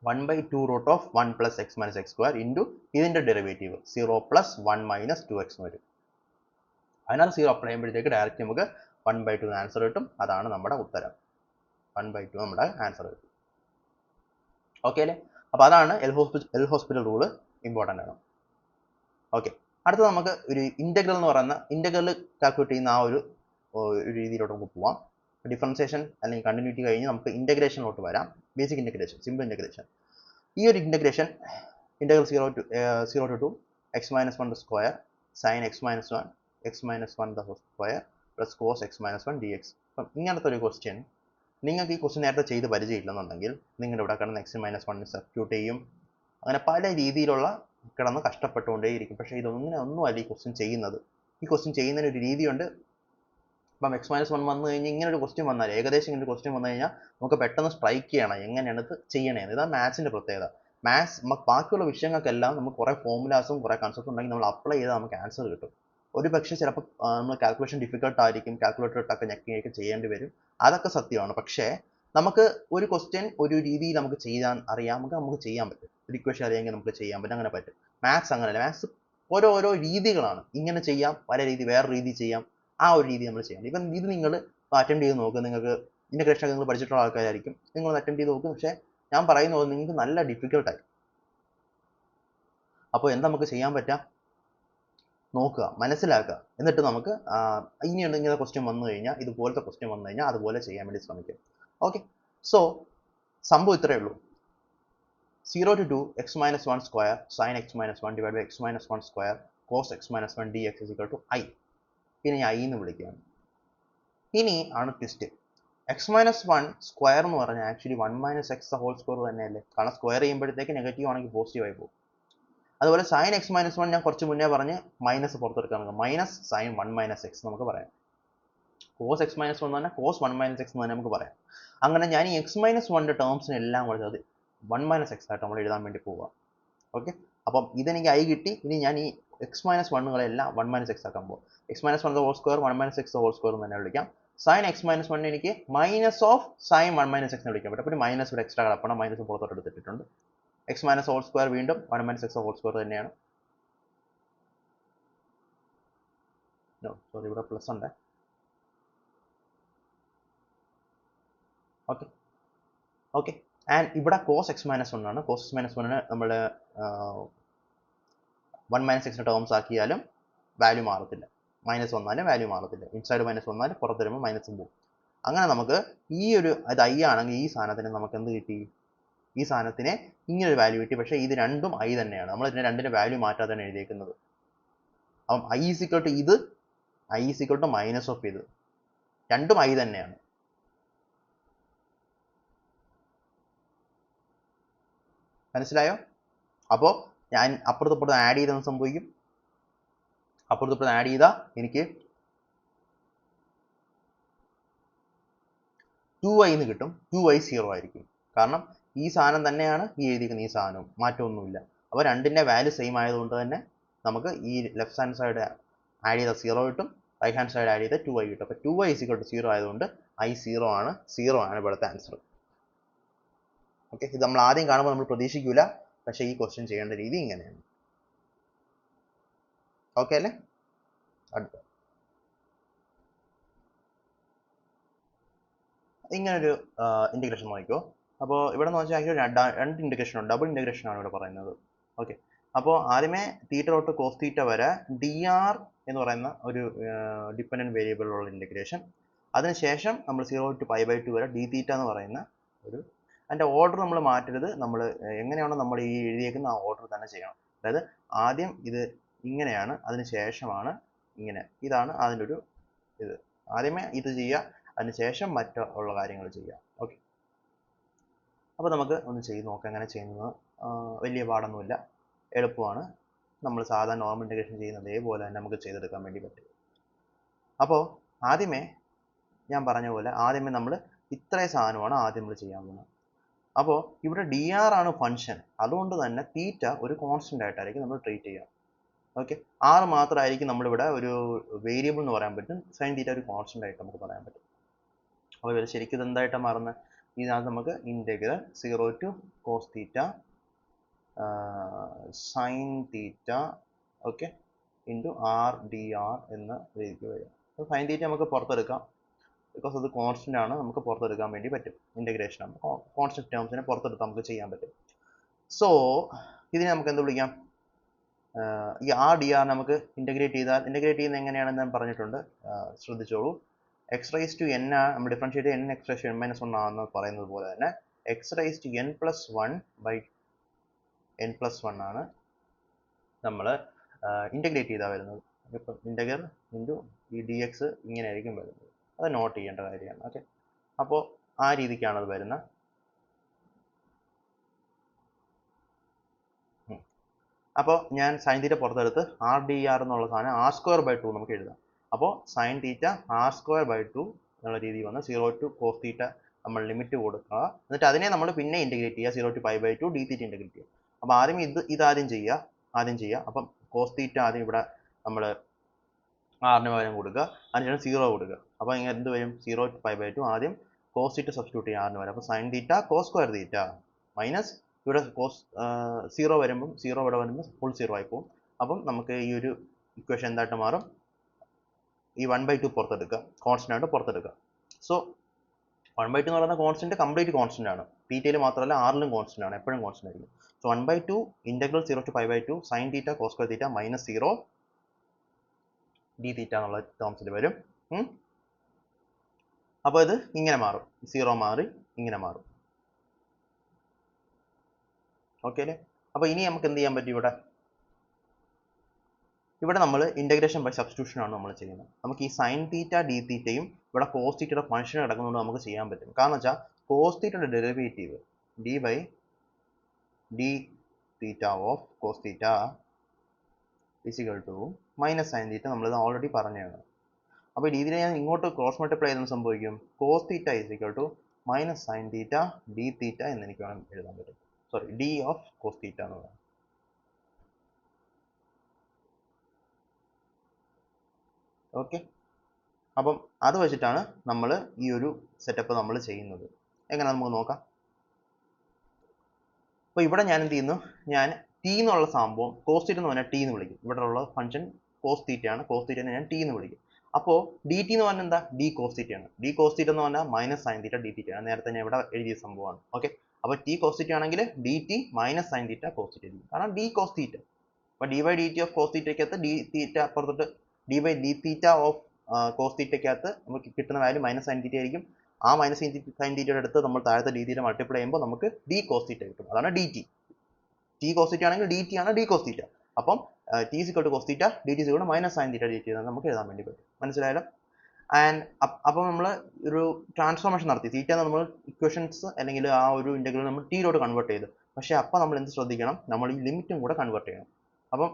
1/2 root of 1 + x minus x square into ഇതിൻ്റെ ഡെറിവേറ്റീവ് 0 + 1 - 2x വരും. അതിനകത്ത് 0 അപ്ലൈ ചെയ്യുമ്പോഴത്തേക്ക് ഡയറക്റ്റ് നമുക്ക് 1/2 ആൻസർ കിട്ടും. അതാണ് നമ്മുടെ ഉത്തരം. 1/2 നമ്മുടെ ആൻസർ കിട്ടും. ഓക്കെ അല്ലേ? അപ്പോൾ അതാണ് എൽ ഹോസ്പിറ്റൽ റൂള്, ഇമ്പോർട്ടൻ്റ് ആണ്. ഓക്കെ, അടുത്തത് നമുക്ക് ഒരു ഇൻ്റഗ്രൽ എന്ന് പറയുന്ന ഇൻ്റഗ്രൽ കാൽക്കുലേറ്റ് ചെയ്യുന്ന ആ ഒരു രീതിയിലോട്ട് നമുക്ക് പോവാം. ഡിഫറൻസിയേഷൻ അല്ലെങ്കിൽ കണ്ടിന്യൂറ്റി കഴിഞ്ഞ് നമുക്ക് ഇൻ്റഗ്രേഷനിലോട്ട് വരാം. Basic integration, simple integration. ഈ ഒരു integration integral 0 to 2 x - 1 square sin x - 1 x - 1 the whole square plus cos x - 1 dx. അപ്പം ഇങ്ങനത്തെ ഒരു ക്വസ്റ്റ്യൻ നിങ്ങൾക്ക് ഈ ക്വസ്റ്റ്യൻ നേരത്തെ ചെയ്ത് പരിചയമില്ലെന്നുണ്ടെങ്കിൽ നിങ്ങളുടെ ഇവിടെ കിടന്ന് x - 1 സബ്സ്റ്റിറ്റ്യൂട്ട് ചെയ്യും. അങ്ങനെ പല രീതിയിലുള്ള കിടന്ന് കഷ്ടപ്പെട്ടുകൊണ്ടേയിരിക്കും. പക്ഷേ ഒന്നും അല്ല ഈ ക്വസ്റ്റ്യൻ ചെയ്യുന്നത്. ഈ ക്വസ്റ്റ്യൻ ചെയ്യുന്നതിന് ഒരു രീതിയുണ്ട്. അപ്പം x - 1 വന്നു കഴിഞ്ഞാൽ ഇങ്ങനെ ഒരു ക്വസ്റ്റ്യൻ വന്നാൽ, ഏകദേശം ഇങ്ങനെ ഒരു ക്വസ്റ്റ്യൻ വന്നു കഴിഞ്ഞാൽ നമുക്ക് പെട്ടെന്ന് സ്ട്രൈക്ക് ചെയ്യണം എങ്ങനെയാണ് ഇത് ചെയ്യണേന്ന്. ഇതാണ് മാത്സിൻ്റെ പ്രത്യേകത. മാത്സ് ബാക്കിയുള്ള വിഷയങ്ങൾക്കെല്ലാം നമുക്ക് കുറേ ഫോമുലാസും കുറേ കൺസെപ്റ്റും ഉണ്ടെങ്കിൽ നമ്മൾ അപ്ലൈ ചെയ്താൽ നമുക്ക് ആൻസർ കിട്ടും. ഒരു പക്ഷേ ചിലപ്പോൾ നമ്മൾ കാൽക്കുലേഷൻ ഡിഫിക്കൽട്ട് ആയിരിക്കും, കാൽക്കുലേറ്റർ ഇട്ടൊക്കെ ഞെക്കിയൊക്കെ ചെയ്യേണ്ടി വരും. അതൊക്കെ സത്യമാണ്. പക്ഷേ നമുക്ക് ഒരു ക്വസ്റ്റ്യൻ ഒരു രീതിയിൽ നമുക്ക് ചെയ്യാൻ അറിയാമെങ്കിൽ നമുക്ക് ചെയ്യാൻ പറ്റും. ഒരു ഇക്വേഷൻ അറിയാമെങ്കിൽ നമുക്ക് ചെയ്യാൻ പറ്റും. അങ്ങനെ പറ്റും. മാത്സ് അങ്ങനെയല്ല. മാത്സ് ഓരോ രീതികളാണ്. ഇങ്ങനെ ചെയ്യാം, പല രീതി, വേറെ രീതി ചെയ്യാം. ആ ഒരു രീതി നമ്മൾ ചെയ്യണം. ഇപ്പം ഇത് നിങ്ങൾ അറ്റൻഡ് ചെയ്ത് നോക്കുക. നിങ്ങൾക്ക് ഇൻ്റഗ്രേഷൻ ഒക്കെ നിങ്ങൾ പഠിച്ചിട്ടുള്ള ആൾക്കാരായിരിക്കും. നിങ്ങൾ അറ്റൻഡ് ചെയ്ത് നോക്കും. പക്ഷേ ഞാൻ പറയുന്നത് നിങ്ങൾക്ക് നല്ല ഡിഫിക്കൽട്ടായി. അപ്പോൾ എന്താ നമുക്ക് ചെയ്യാൻ പറ്റുക? നോക്കുക, മനസ്സിലാക്കുക. എന്നിട്ട് നമുക്ക് ഇനിയുണ്ട് ഇങ്ങനെ ക്വസ്റ്റ്യൻ വന്നു കഴിഞ്ഞാൽ, ഇതുപോലത്തെ ക്വസ്റ്റ്യൻ വന്നു കഴിഞ്ഞാൽ അതുപോലെ ചെയ്യാൻ വേണ്ടി ശ്രമിക്കും. ഓക്കെ, സോ സംഭവം ഇത്രയേ ഉള്ളൂ. 0 to 2 x - 1 square sin x - 1 divide by x - 1 square cos x - 1 dx = i. പിന്നെ ഞാൻ i എന്ന് വിളിക്കുകയാണ്. ഇനി ആണ് twist. X minus one square എന്ന് പറഞ്ഞാൽ actually 1 minus x whole square തന്നെയല്ലേ, കാരണം സ്ക്വയർ ചെയ്യുമ്പോഴത്തേക്ക് നെഗറ്റീവ് ആണെങ്കിൽ പോസിറ്റീവ് ആയി പോകും. അതുപോലെ സൈൻ എക്സ് മൈനസ് വൺ ഞാൻ കുറച്ച് മുന്നേ പറഞ്ഞ് മൈനസ് പുറത്തെടുക്കാൻ നമുക്ക് മൈനസ് സൈൻ 1 മൈനസ് എക്സ് നമുക്ക് പറയാം. കോസ് എക്സ് മൈനസ് വൺ എന്ന് പറഞ്ഞാൽ കോസ് 1 മൈനസ് എക്സ് എന്ന് തന്നെ നമുക്ക് പറയാം. അങ്ങനെ ഞാൻ ഈ എക്സ് മൈനസ് വണ്ണിൻ്റെ ടേംസിന് എല്ലാം കൂടെ അത് 1 മൈനസ് എക്സ് ആയിട്ട് നമ്മൾ എഴുതാൻ വേണ്ടി പോവുക. ഓക്കെ, അപ്പം ഇതെനിക്ക് ഐ കിട്ടി. ഇനി ഞാൻ ഈ എക്സ് മൈനസ് വണ്ണുകളെല്ലാം 1 മൈനസ് എക്സ് ആക്കാൻ പോകും. X minus one whole square 1 minus x whole square എന്ന് തന്നെ വിളിക്കാം. സൈൻ എക്സ് മൈനസ് വൺ എനിക്ക് minus of sine 1 minus x എന്ന് വിളിക്കാൻ പറ്റും. അപ്പോൾ മൈനസ് ഇവിടെ എക്സ്ട്രാ കിടപ്പണം, മൈനസ് പുറത്തോട്ട് എടുത്തിട്ടുണ്ട്. എക്സ് മൈനസ് ഹോൾ സ്ക്വയർ വീണ്ടും 1 മൈനസ് എക്സ് ഹോൾ സ്ക്വയർ തന്നെയാണ്. സോറി, ഇവിടെ പ്ലസ് ഉണ്ട്. ഓക്കെ ഓക്കെ ആൻഡ് ഇവിടെ കോസ് എക്സ് മൈനസ് വൺ ആണ്. കോസ് എക്സ് മൈനസ് വണ്ണിന് നമ്മൾ 1 മൈനസ് എക്സിൻ്റെ ടേംസ് ആക്കിയാലും വാല്യൂ മാറത്തില്ല. മൈനസ് വന്നാലും വാല്യൂ മാറത്തില്ല. ഇൻസൈഡ് മൈനസ് വന്നാലും പുറത്ത് വരുമ്പോൾ മൈനസും പോകും. അങ്ങനെ നമുക്ക് ഈ ഒരു അത് ഐ ആണെങ്കിൽ ഈ സാധനത്തിന് നമുക്ക് എന്ത് കിട്ടി? ഈ സാധനത്തിന് ഇങ്ങനെ ഒരു വാല്യൂ കിട്ടി. പക്ഷേ ഇത് രണ്ടും ഐ തന്നെയാണ്. നമ്മൾ ഇതിന് രണ്ടിൻ്റെ വാല്യൂ മാറ്റാതെയാണ് എഴുതിയേക്കുന്നത്. അപ്പം ഐ ഈസ് ഈക്വൽ ടു ഇത്, I is equal to minus of ഇത്, രണ്ടും ഐ തന്നെയാണ്. മനസ്സിലായോ? അപ്പോൾ ഞാൻ അപ്പുറത്ത് ആഡ് ചെയ്തെന്ന് സംഭവിക്കും. അപ്പുറത്ത് ആഡ് ചെയ്താൽ എനിക്ക് 2i എന്ന് കിട്ടും. 2i 0 ആയിരിക്കും. കാരണം ഈ സാധനം തന്നെയാണ് ഈ എഴുതിയിരിക്കുന്ന ഈ സാധനവും, മാറ്റമൊന്നുമില്ല. അപ്പോൾ രണ്ടിൻ്റെ വാല്യൂ സെയിം ആയതുകൊണ്ട് തന്നെ നമുക്ക് ഈ ലെഫ്റ്റ് ഹാൻഡ് സൈഡ് ആഡ് ചെയ്ത 0 കിട്ടും, റൈറ്റ് ഹാൻഡ് സൈഡ് ആഡ് ചെയ്ത 2i കിട്ടും. അപ്പോൾ 2i = 0 ആയതുകൊണ്ട് i 0 ആണ്. 0 ആണ് ഇവിടുത്തെ ആൻസർ. ഓക്കെ, ഇത് നമ്മൾ ആദ്യം കാണുമ്പോൾ നമ്മൾ പ്രതീക്ഷിക്കില്ല, പക്ഷേ ഈ ക്വസ്റ്റ്യൻ ചെയ്യേണ്ട രീതി ഇങ്ങനെയാണ്. ഓക്കെ അല്ലേ? അടുത്ത ഇങ്ങനൊരു ഇൻറ്റഗ്രേഷൻ നോക്കിക്കോ. അപ്പോൾ ഇവിടെ എന്ന് വെച്ചാൽ ആക്ച്വലി രണ്ട് ഇൻറ്റഗ്രേഷൻ ഉണ്ട്, ഡബിൾ ഇൻറ്റഗ്രേഷൻ ആണ് ഇവിടെ പറയുന്നത്. ഓക്കെ, അപ്പോൾ ആദ്യമേ തീറ്റ തൊട്ട് കോസ് തീറ്റ വരെ dr എന്ന് പറയുന്ന ഒരു ഡിപ്പെൻഡൻറ്റ് വേരിയബിളുള്ള ഇൻറ്റഗ്രേഷൻ. അതിനുശേഷം നമ്മൾ 0 to π/2 വരെ d തീറ്റ എന്ന് പറയുന്ന ഒരു, അതിൻ്റെ ഓർഡർ നമ്മൾ മാറ്റരുത്. നമ്മൾ എങ്ങനെയാണോ നമ്മൾ ഈ എഴുതിയേക്കുന്ന ആ ഓർഡർ തന്നെ ചെയ്യണം. അതായത് ആദ്യം ഇത് ഇങ്ങനെയാണ്, അതിന് ശേഷമാണ് ഇങ്ങനെ. ഇതാണ് അതിൻ്റെ ഒരു ഇത്. ആദ്യമേ ഇത് ചെയ്യുക, അതിനുശേഷം മറ്റുള്ള കാര്യങ്ങൾ ചെയ്യാം. ഓക്കെ, അപ്പോൾ നമുക്ക് ഒന്ന് ചെയ്ത് നോക്കാം എങ്ങനെ ചെയ്യുന്നത്. വലിയ പാടൊന്നുമില്ല, എളുപ്പമാണ്. നമ്മൾ സാധാരണ നോർമൽ ഇൻറ്റഗ്രേഷൻ ചെയ്യുന്നത് അതേപോലെ തന്നെ നമുക്ക് ചെയ്തെടുക്കാൻ വേണ്ടി പറ്റും. അപ്പോൾ ആദ്യമേ ഞാൻ പറഞ്ഞ പോലെ ആദ്യമേ നമ്മൾ ഇത്രയും സാധനമാണ് ആദ്യം നമ്മൾ ചെയ്യാൻ പോകുന്നത്. അപ്പോൾ ഇവിടെ dr ആണ് ഫംഗ്ഷൻ, അതുകൊണ്ട് തന്നെ തീറ്റ ഒരു കോൺസ്റ്റൻ്റ് ആയിട്ടായിരിക്കും നമ്മൾ ട്രീറ്റ് ചെയ്യുക. ഓക്കെ, r മാത്രമായിരിക്കും നമ്മളിവിടെ ഒരു വേരിയബിൾ എന്ന് പറയാൻ പറ്റും. സൈൻ തീറ്റ ഒരു കോൺസ്റ്റൻ്റ് ആയിട്ട് നമുക്ക് പറയാൻ പറ്റും. അപ്പോൾ ഇത് ശരിക്കും ഇത് എന്തായിട്ടാണ് മാറുന്നത്? ഇതിനകത്ത് നമുക്ക് integral 0 to cos theta sine theta okay into r dr എന്ന രീതിക്ക് വരും. അപ്പോൾ സൈൻ തീറ്റ നമുക്ക് പുറത്തെടുക്കാം, ബിക്കോസ് അത് കോൺസ്റ്റൻ്റ് ആണ്, നമുക്ക് പുറത്തെടുക്കാൻ വേണ്ടി പറ്റും. ഇൻറ്റഗ്രേഷൻ ആണ്, കോൺസ്റ്റൻ്റ് ടേംസിനെ പുറത്തെടുത്ത് നമുക്ക് ചെയ്യാൻ പറ്റും. സോ ഇതിനെ നമുക്ക് എന്ത് വിളിക്കാം? ഈ r dr നമുക്ക് ഇൻറ്റഗ്രേറ്റ് ചെയ്യുന്നത് എങ്ങനെയാണെന്ന് ഞാൻ പറഞ്ഞിട്ടുണ്ട്, ശ്രദ്ധിച്ചോളൂ. x raised to n നമ്മൾ differentiate n x raised to n minus 1 ആണെന്ന് പറയുന്നത് പോലെ തന്നെ x raised to n plus 1 by n plus 1 ആണ് നമ്മൾ ഇൻറ്റഗ്രേറ്റ് ചെയ്താൽ വരുന്നത്. ഇപ്പം ഇൻറ്റഗ്രൽ ഇൻറ്റു ഈ ഡി എക്സ് ഇങ്ങനെ ആയിരിക്കും വരുന്നത്. അത് നോട്ട് ചെയ്യേണ്ട കാര്യമാണ്. ഓക്കെ, അപ്പോൾ ആ രീതിക്കാണ് അത് വരുന്നത്. അപ്പോൾ ഞാൻ സൈൻ തീറ്റ പുറത്തെടുത്ത് r dr എന്നുള്ള സാധനം r²/2 നമുക്ക് എഴുതാം. അപ്പോൾ സൈൻ തീറ്റ r²/2 എന്നുള്ള രീതി വന്ന് 0 to cos തീറ്റ നമ്മൾ ലിമിറ്റ് കൊടുക്കുക. എന്നിട്ട് അതിനെ നമ്മൾ പിന്നെ ഇൻറ്റഗ്രേറ്റ് ചെയ്യുക, 0 to π/2 d തീറ്റ ഇൻറ്റഗ്രേറ്റ് ചെയ്യുക. അപ്പോൾ ആദ്യം ഇതാദ്യം ചെയ്യുക. അപ്പം കോസ് തീറ്റ ആദ്യം ഇവിടെ നമ്മൾ r-ന് പകരം കൊടുക്കുക, അതിനുശേഷം 0 കൊടുക്കുക. അപ്പോൾ ഇങ്ങനെ എന്ത് വരും? 0 to π/2 ആദ്യം കോസ് തീറ്റ സബ്സ്റ്റിറ്റ്യൂട്ട് ചെയ്യുക r-ന് വരും. അപ്പോൾ sine theta cos square theta minus ഇവിടെ കോസ് 0 വരുമ്പം 0 ഇവിടെ വരുമ്പോൾ ഫുൾ 0 ആയി പോകും. അപ്പം നമുക്ക് ഈ ഒരു ഇക്വേഷൻ എന്തായിട്ട് മാറും? ഈ 1/2 പുറത്തെടുക്കുക, കോൺസ്റ്റൻ്റ് ആയിട്ട് പുറത്തെടുക്കുക. സോ 1/2 എന്ന് പറയുന്ന കോൺസ്റ്റന്റ് കംപ്ലീറ്റ് കോൺസ്റ്റന്റ് ആണ്. തീറ്റയിൽ മാത്രമല്ല r-ലും കോൺസ്റ്റന്റ് ആണ്, എപ്പോഴും കോൺസ്റ്റന്റ് ആയിരിക്കും. So 1/2 integral 0 to π/2 sine theta cos square theta minus 0 d theta എന്നുള്ള ടേംസിൽ വരും. അപ്പോൾ ഇത് ഇങ്ങനെ മാറും, 0 മാറി ഇങ്ങനെ മാറും. ഓക്കെ അല്ലേ? അപ്പോൾ ഇനി നമുക്ക് എന്ത് ചെയ്യാൻ പറ്റും? ഇവിടെ ഇവിടെ നമ്മൾ ഇൻ്റഗ്രേഷൻ ബൈ സബ്സ്റ്റിറ്റ്യൂഷൻ ആണ് നമ്മൾ ചെയ്യുന്നത്. നമുക്ക് ഈ സൈൻ തീറ്റ ഡി തീറ്റയും ഇവിടെ കോസ് തീറ്റയുടെ ഫംഗ്ഷൻ കിടക്കുന്നതുകൊണ്ട് നമുക്ക് ചെയ്യാൻ പറ്റും. കാരണം വെച്ചാൽ കോസ് തീറ്റയുടെ derivative d by D theta of cos theta is equal to minus sine theta നമ്മളിത് ഓൾറെഡി പറഞ്ഞതാണ്. അപ്പോൾ ഈ രീതിയിൽ ഞാൻ ഇങ്ങോട്ട് ക്രോസ് മൾട്ടിപ്ലൈ ചെയ്യുന്ന സംഭവിക്കും cos theta is equal to minus sine theta D theta എന്ന് എനിക്ക് വേണം എഴുതാൻ പറ്റും. Sorry, D of cos theta എന്ന് പറയാം. ഓക്കെ, അപ്പം അത് വെച്ചിട്ടാണ് നമ്മൾ ഈ ഒരു സെറ്റപ്പ് നമ്മൾ ചെയ്യുന്നത്. എങ്ങനെ നമുക്ക് നോക്കാം. അപ്പോൾ ഇവിടെ ഞാൻ എന്ത് ചെയ്യുന്നു, ഞാൻ ടി എന്നുള്ള സംഭവം കോസ് തീറ്റ എന്ന് പറഞ്ഞാൽ ടി എന്ന് വിളിക്കും. ഇവിടെ ഉള്ള ഫംഗ്ഷൻ കോസ് തീറ്റയാണ്, കോസ് തീറ്റനെ ഞാൻ ടി എന്ന് വിളിക്കും. അപ്പോൾ ഡി ടി എന്ന് പറഞ്ഞാൽ എന്താ, ഡി കോസ് തീറ്റയാണ്. ഡി കോസ് തീറ്റ എന്ന് പറഞ്ഞാൽ മൈനസ് സൈൻ തീറ്റ ഡി തീറ്റയാണ്. നേരത്തെ ഞാൻ ഇവിടെ എഴുതിയ സംഭവമാണ്. ഓക്കെ, അപ്പോൾ ടി കോസ് തീറ്റ ആണെങ്കിൽ D T minus sine theta cos theta ആയിരിക്കും. കാരണം ഡി കോസ് തീറ്റ. അപ്പോൾ D by D T of cos തീറ്റയ്ക്കകത്ത് ഡി തീറ്റ അപ്പുറത്തോട്ട് D by D theta of cos തീറ്റയ്ക്കകത്ത് നമുക്ക് കിട്ടുന്ന വാല്യൂ മൈനസ് സൈൻ തീറ്റ ആയിരിക്കും. ആ മൈനസ് സൈൻ തീറ്റയുടെ അടുത്ത് നമ്മൾ താഴത്തെ ഡി തീറ്റ മൾട്ടിപ്ലൈ ചെയ്യുമ്പോൾ നമുക്ക് ഡി കോസ് തീറ്റ കിട്ടും. അതാണ് d t. T cos theta ആണെങ്കിൽ ഡി ടി ആണ് ഡി കോസ് തീറ്റ. അപ്പം t is equal to cos theta d t is equal to minus sine theta d t എന്ന് നമുക്ക് എഴുതാൻ വേണ്ടി പറ്റും. മനസ്സിലായാലോ? ആൻഡ് അപ്പം നമ്മൾ ഒരു ട്രാൻസ്ഫോർമേഷൻ നടത്തി. തീറ്റ നമ്മൾ ഇക്വേഷൻസ് അല്ലെങ്കിൽ ആ ഒരു ഇൻ്റഗ്രൽ നമ്മൾ ടിയിലോട്ട് കൺവേർട്ട് ചെയ്തു. പക്ഷേ അപ്പം നമ്മൾ എന്ത് ശ്രദ്ധിക്കണം, നമ്മൾ ഈ ലിമിറ്റും കൂടെ കൺവേർട്ട് ചെയ്യണം. അപ്പം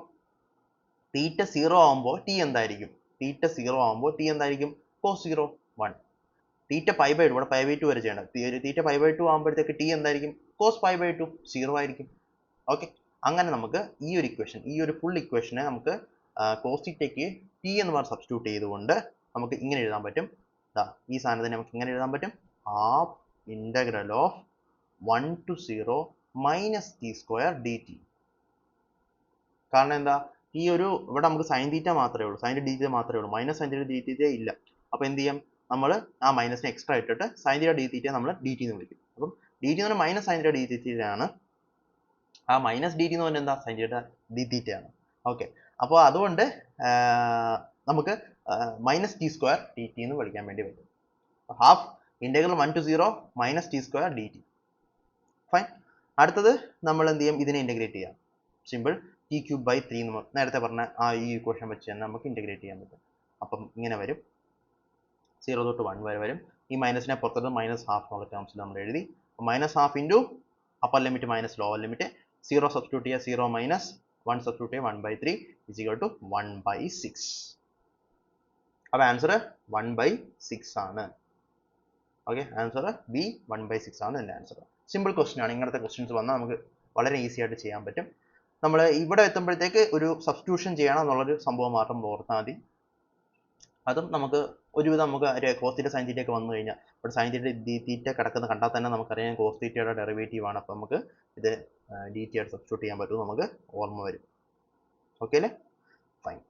തീറ്റ 0 ആകുമ്പോൾ ടി എന്തായിരിക്കും, തീറ്റ 0 ആകുമ്പോൾ ടി എന്തായിരിക്കും, കോസ് 0 1. തീറ്റ പൈ ബൈ 2, ഇവിടെ പൈ ബൈ 2 വരെ ചെയ്യേണ്ട. തീറ്റ പൈ ബൈ 2 ആകുമ്പോഴത്തേക്ക് ടി എന്തായിരിക്കും, കോസ് പൈ ബൈ 2 0 ആയിരിക്കും. ഓക്കെ, അങ്ങനെ നമുക്ക് ഈ ഒരു ഇക്വേഷൻ, ഈ ഒരു ഫുൾ ഇക്വേഷനെ നമുക്ക് കോസ് തീറ്റയ്ക്ക് ടി എന്ന് പറഞ്ഞ് സബ്സ്റ്റിറ്റ്യൂട്ട് ചെയ്തുകൊണ്ട് നമുക്ക് ഇങ്ങനെ എഴുതാൻ പറ്റും. ഈ സാധനത്തിന് നമുക്ക് ഇങ്ങനെ എഴുതാൻ പറ്റും, half integral of 1 to 0 minus T square D T. കാരണം എന്താ, ഈ ഒരു ഇവിടെ നമുക്ക് സൈൻ തീറ്റ മാത്രമേ ഉള്ളൂ, സൈൻ ഡി തീറ്റ മാത്രമേ ഉള്ളൂ, മൈനസ് സൈൻ തീറ്റ ഡി തീറ്റ ഇല്ല. അപ്പോൾ എന്ത് ചെയ്യാം, നമ്മൾ ആ മൈനസിനെ എക്സ്ട്രാ ഇട്ടിട്ട് സൈൻ തീറ്റ ഡി തീറ്റ നമ്മൾ ഡി ടി എന്ന് വിളിക്കും. അപ്പം ഡി ടി എന്ന് പറഞ്ഞാൽ മൈനസ് സൈൻ തീറ്റ ഡി തീറ്റയാണ്. ആ മൈനസ് ഡി ടി എന്ന് പറഞ്ഞാൽ എന്താ, സൈൻ തീറ്റ ഡി തീറ്റയാണ്. ഓക്കെ, അപ്പോൾ അതുകൊണ്ട് നമുക്ക് minus T square D t എന്ന് വിളിക്കാൻ വേണ്ടി പറ്റും. Half integral 1 to 0 minus T square D T. Fine. അടുത്തത് നമ്മൾ എന്ത് ചെയ്യും, ഇതിനെ ഇൻ്റഗ്രേറ്റ് ചെയ്യാം. സിമ്പിൾ, ടി ക്യൂബ് ബൈ 3 എന്ന് നേരത്തെ പറഞ്ഞ ആ ഈ ഇക്വേഷൻ വെച്ച് തന്നെ നമുക്ക് ഇൻ്റഗ്രേറ്റ് ചെയ്യാൻ പറ്റും. അപ്പം ഇങ്ങനെ വരും, 0 തൊട്ട് 1 വരെ വരും. ഈ മൈനസിനെ പുറത്തോട്ട് മൈനസ് ഹാഫ് എന്നുള്ള ടേംസിൽ നമ്മൾ എഴുതി. Minus half into upper limit minus lower limit, 0 substitute ചെയ്യുക, 0 മൈനസ് 1 സബ്സ്റ്റിറ്റ്യൂട്ട് ചെയ്യുക, 1/3 ഇസ് ഈക്വൽ ടു 1/6. അപ്പോൾ ആൻസർ 1/6 ആണ്. ഓക്കെ, ആൻസർ ബി 1/6 ആണ് എൻ്റെ ആൻസർ. സിമ്പിൾ ക്വസ്റ്റ്യൻ ആണ്. ഇങ്ങനത്തെ ക്വസ്റ്റ്യൻസ് വന്നാൽ നമുക്ക് വളരെ ഈസി ആയിട്ട് ചെയ്യാൻ പറ്റും. നമ്മൾ ഇവിടെ എത്തുമ്പോഴത്തേക്ക് ഒരു സബ്സ്റ്റിറ്റ്യൂഷൻ ചെയ്യണം എന്നുള്ളൊരു സംഭവം മാത്രം ഓർത്താൽ മതി. അതും നമുക്ക് ഒരുവിധം നമുക്ക് കോസ് തീറ്റ സൈൻ തീറ്റ ഒക്കെ വന്നു കഴിഞ്ഞാൽ, ഇവിടെ സൈൻ തീറ്റ ഡി തീറ്റ കിടക്കുന്ന കണ്ടാൽ തന്നെ നമുക്കറിയാം കോസ് തീറ്റയുടെ ഡെറിവേറ്റീവ് ആണ്. അപ്പോൾ നമുക്ക് ഇത് ഡി ടി ആയിട്ട് സബ്സ്റ്റിറ്റ്യൂട്ട് ചെയ്യാൻ പറ്റും, നമുക്ക് ഓർമ്മ വരും. ഓക്കെ അല്ലേ? ഫൈൻ.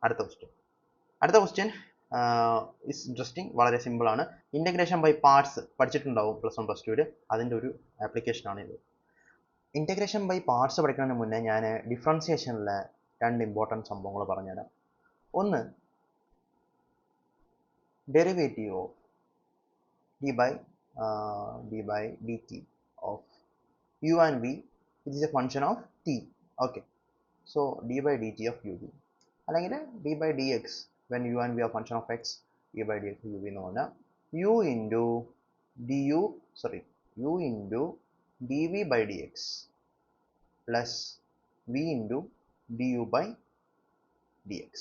അടുത്ത ക്വസ്റ്റ്യൻ ഇസ് ഇൻട്രസ്റ്റിംഗ്, വളരെ സിമ്പിൾ ആണ്. ഇൻ്റഗ്രേഷൻ ബൈ പാർട്സ് പഠിച്ചിട്ടുണ്ടാവും പ്ലസ് 1 പ്ലസ് 2 അതിൻ്റെ ഒരു ആപ്ലിക്കേഷൻ ഇത്. ഇൻ്റഗ്രേഷൻ ബൈ പാർട്സ് പഠിക്കുന്നതിന് മുന്നേ ഞാൻ ഡിഫറൻസിയേഷനിലെ 2 ഇമ്പോർട്ടൻറ്റ് സംഭവങ്ങൾ പറഞ്ഞുതരാം. ഒന്ന്, derivative of d by dt of u and v, which is a function of t. Okay, so d by dt of uv അല്ലെങ്കിൽ d by dx when u and v are function of x, d by dx uv എന്ന് പറഞ്ഞാൽ u into dv by dx plus v into du by dx.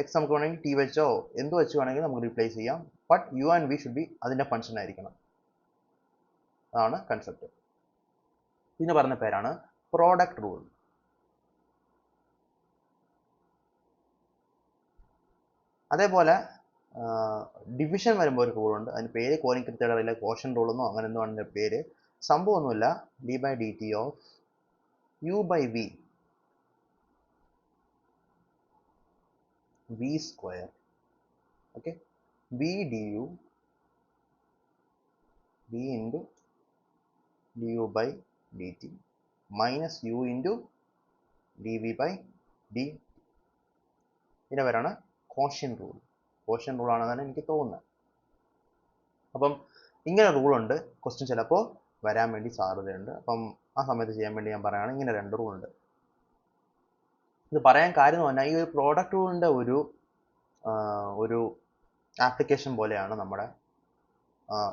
X നമുക്ക് വേണമെങ്കിൽ ടി വെച്ചോ എന്ത് വെച്ച് വേണമെങ്കിൽ നമുക്ക് റീപ്ലേസ് ചെയ്യാം. But you and we should be അതിൻ്റെ ഫംഗ്ഷൻ ആയിരിക്കണം. അതാണ് കൺസെപ്റ്റ്. ഇതിന് പറഞ്ഞ പേരാണ് പ്രോഡക്റ്റ് റൂൾ. അതേപോലെ ഡിവിഷൻ വരുമ്പോൾ ഒരു റൂളുണ്ട്, അതിന് പേര് കോനിക്കൃത്യയുടെ അറിയില്ല, കോഷൻ റൂൾ എന്നോ അങ്ങനെ എന്തോ അതിൻ്റെ പേര്. സംഭവമൊന്നുമില്ല, D by D T of U by V v square, okay, v du v into du by dt minus u into dv by d. ഇതിൻ്റെ പേരാണ് കോഷ്യൻ റൂൾ. കോഷ്യൻ റൂൾ ആണെന്നാണ് എനിക്ക് തോന്നുന്നത്. അപ്പം ഇങ്ങനെ റൂളുണ്ട്, ക്വസ്റ്റ്യൻ ചിലപ്പോൾ വരാൻ വേണ്ടി സാധ്യതയുണ്ട്. അപ്പം ആ സമയത്ത് ചെയ്യാൻ വേണ്ടി ഞാൻ പറയുകയാണ്, ഇങ്ങനെ 2 റൂളുണ്ട്. ഇത് പറയാൻ കാര്യം എന്ന് പറഞ്ഞാൽ ഈ ഒരു പ്രോഡക്റ്റ് റൂളിൻ്റെ ഒരു ആപ്ലിക്കേഷൻ പോലെയാണ് നമ്മുടെ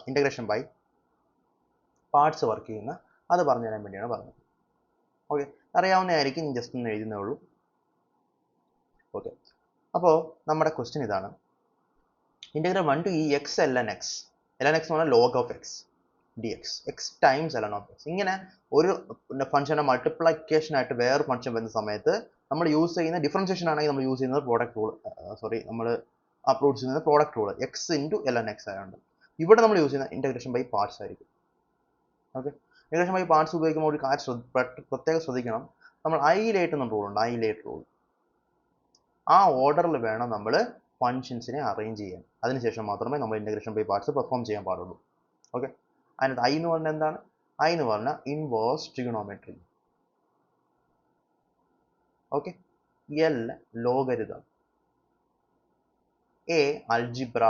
ഇൻ്റഗ്രേഷൻ ബൈ പാർട്സ് വർക്ക് ചെയ്യുന്ന. അത് പറഞ്ഞു തരാൻ വേണ്ടിയാണ് പറഞ്ഞത്. ഓക്കെ, അറിയാവുന്നതായിരിക്കും, ജസ്റ്റ് ഒന്ന് എഴുതുന്നേ ഉള്ളൂ. ഓക്കെ, അപ്പോൾ നമ്മുടെ ക്വസ്റ്റ്യൻ ഇതാണ്. Integral 1 to e x ln x. ln x എന്ന് പറഞ്ഞാൽ log of x dx, x times ln of x. ഇങ്ങനെ ഒരു ഫംഗ്ഷനെ മൾട്ടിപ്ലിക്കേഷൻ ആയിട്ട് വേറെ ഫംഗ്ഷൻ വരുന്ന സമയത്ത് നമ്മൾ യൂസ് ചെയ്യുന്ന ഡിഫറൻസിയേഷൻ ആണെങ്കിൽ നമ്മൾ യൂസ് ചെയ്യുന്നത് പ്രോഡക്റ്റ് റൂൾ, നമ്മൾ അപ്ലോഡ് ചെയ്യുന്നത് product rule x into ln x ആയതുകൊണ്ട്. ഇവിടെ നമ്മൾ യൂസ് ചെയ്യുന്ന ഇൻ്റഗ്രേഷൻ ബൈ പാർട്സ് ആയിരിക്കും. ഓക്കെ, ഇൻ്റഗ്രേഷൻ ബൈ പാർട്സ് ഉപയോഗിക്കുമ്പോൾ ഒരു കാര്യം പ്രത്യേകം ശ്രദ്ധിക്കണം. നമ്മൾ ഐലേറ്റ് എന്ന റൂൾ ഉണ്ട്, ഐലേറ്റ് റൂൾ. ആ ഓർഡറിൽ വേണം നമ്മൾ ഫങ്ഷൻസിനെ അറേഞ്ച് ചെയ്യാൻ. അതിനുശേഷം മാത്രമേ നമ്മൾ ഇൻ്റഗ്രേഷൻ ബൈ പാർട്സ് പെർഫോം ചെയ്യാൻ പാടുള്ളൂ. ഓക്കെ, അതിനകത്ത് ഐ എന്ന് പറഞ്ഞാൽ എന്താണ്? ഐ എന്ന് പറഞ്ഞാൽ inverse trigonometry. Okay, L logarithm, A algebra,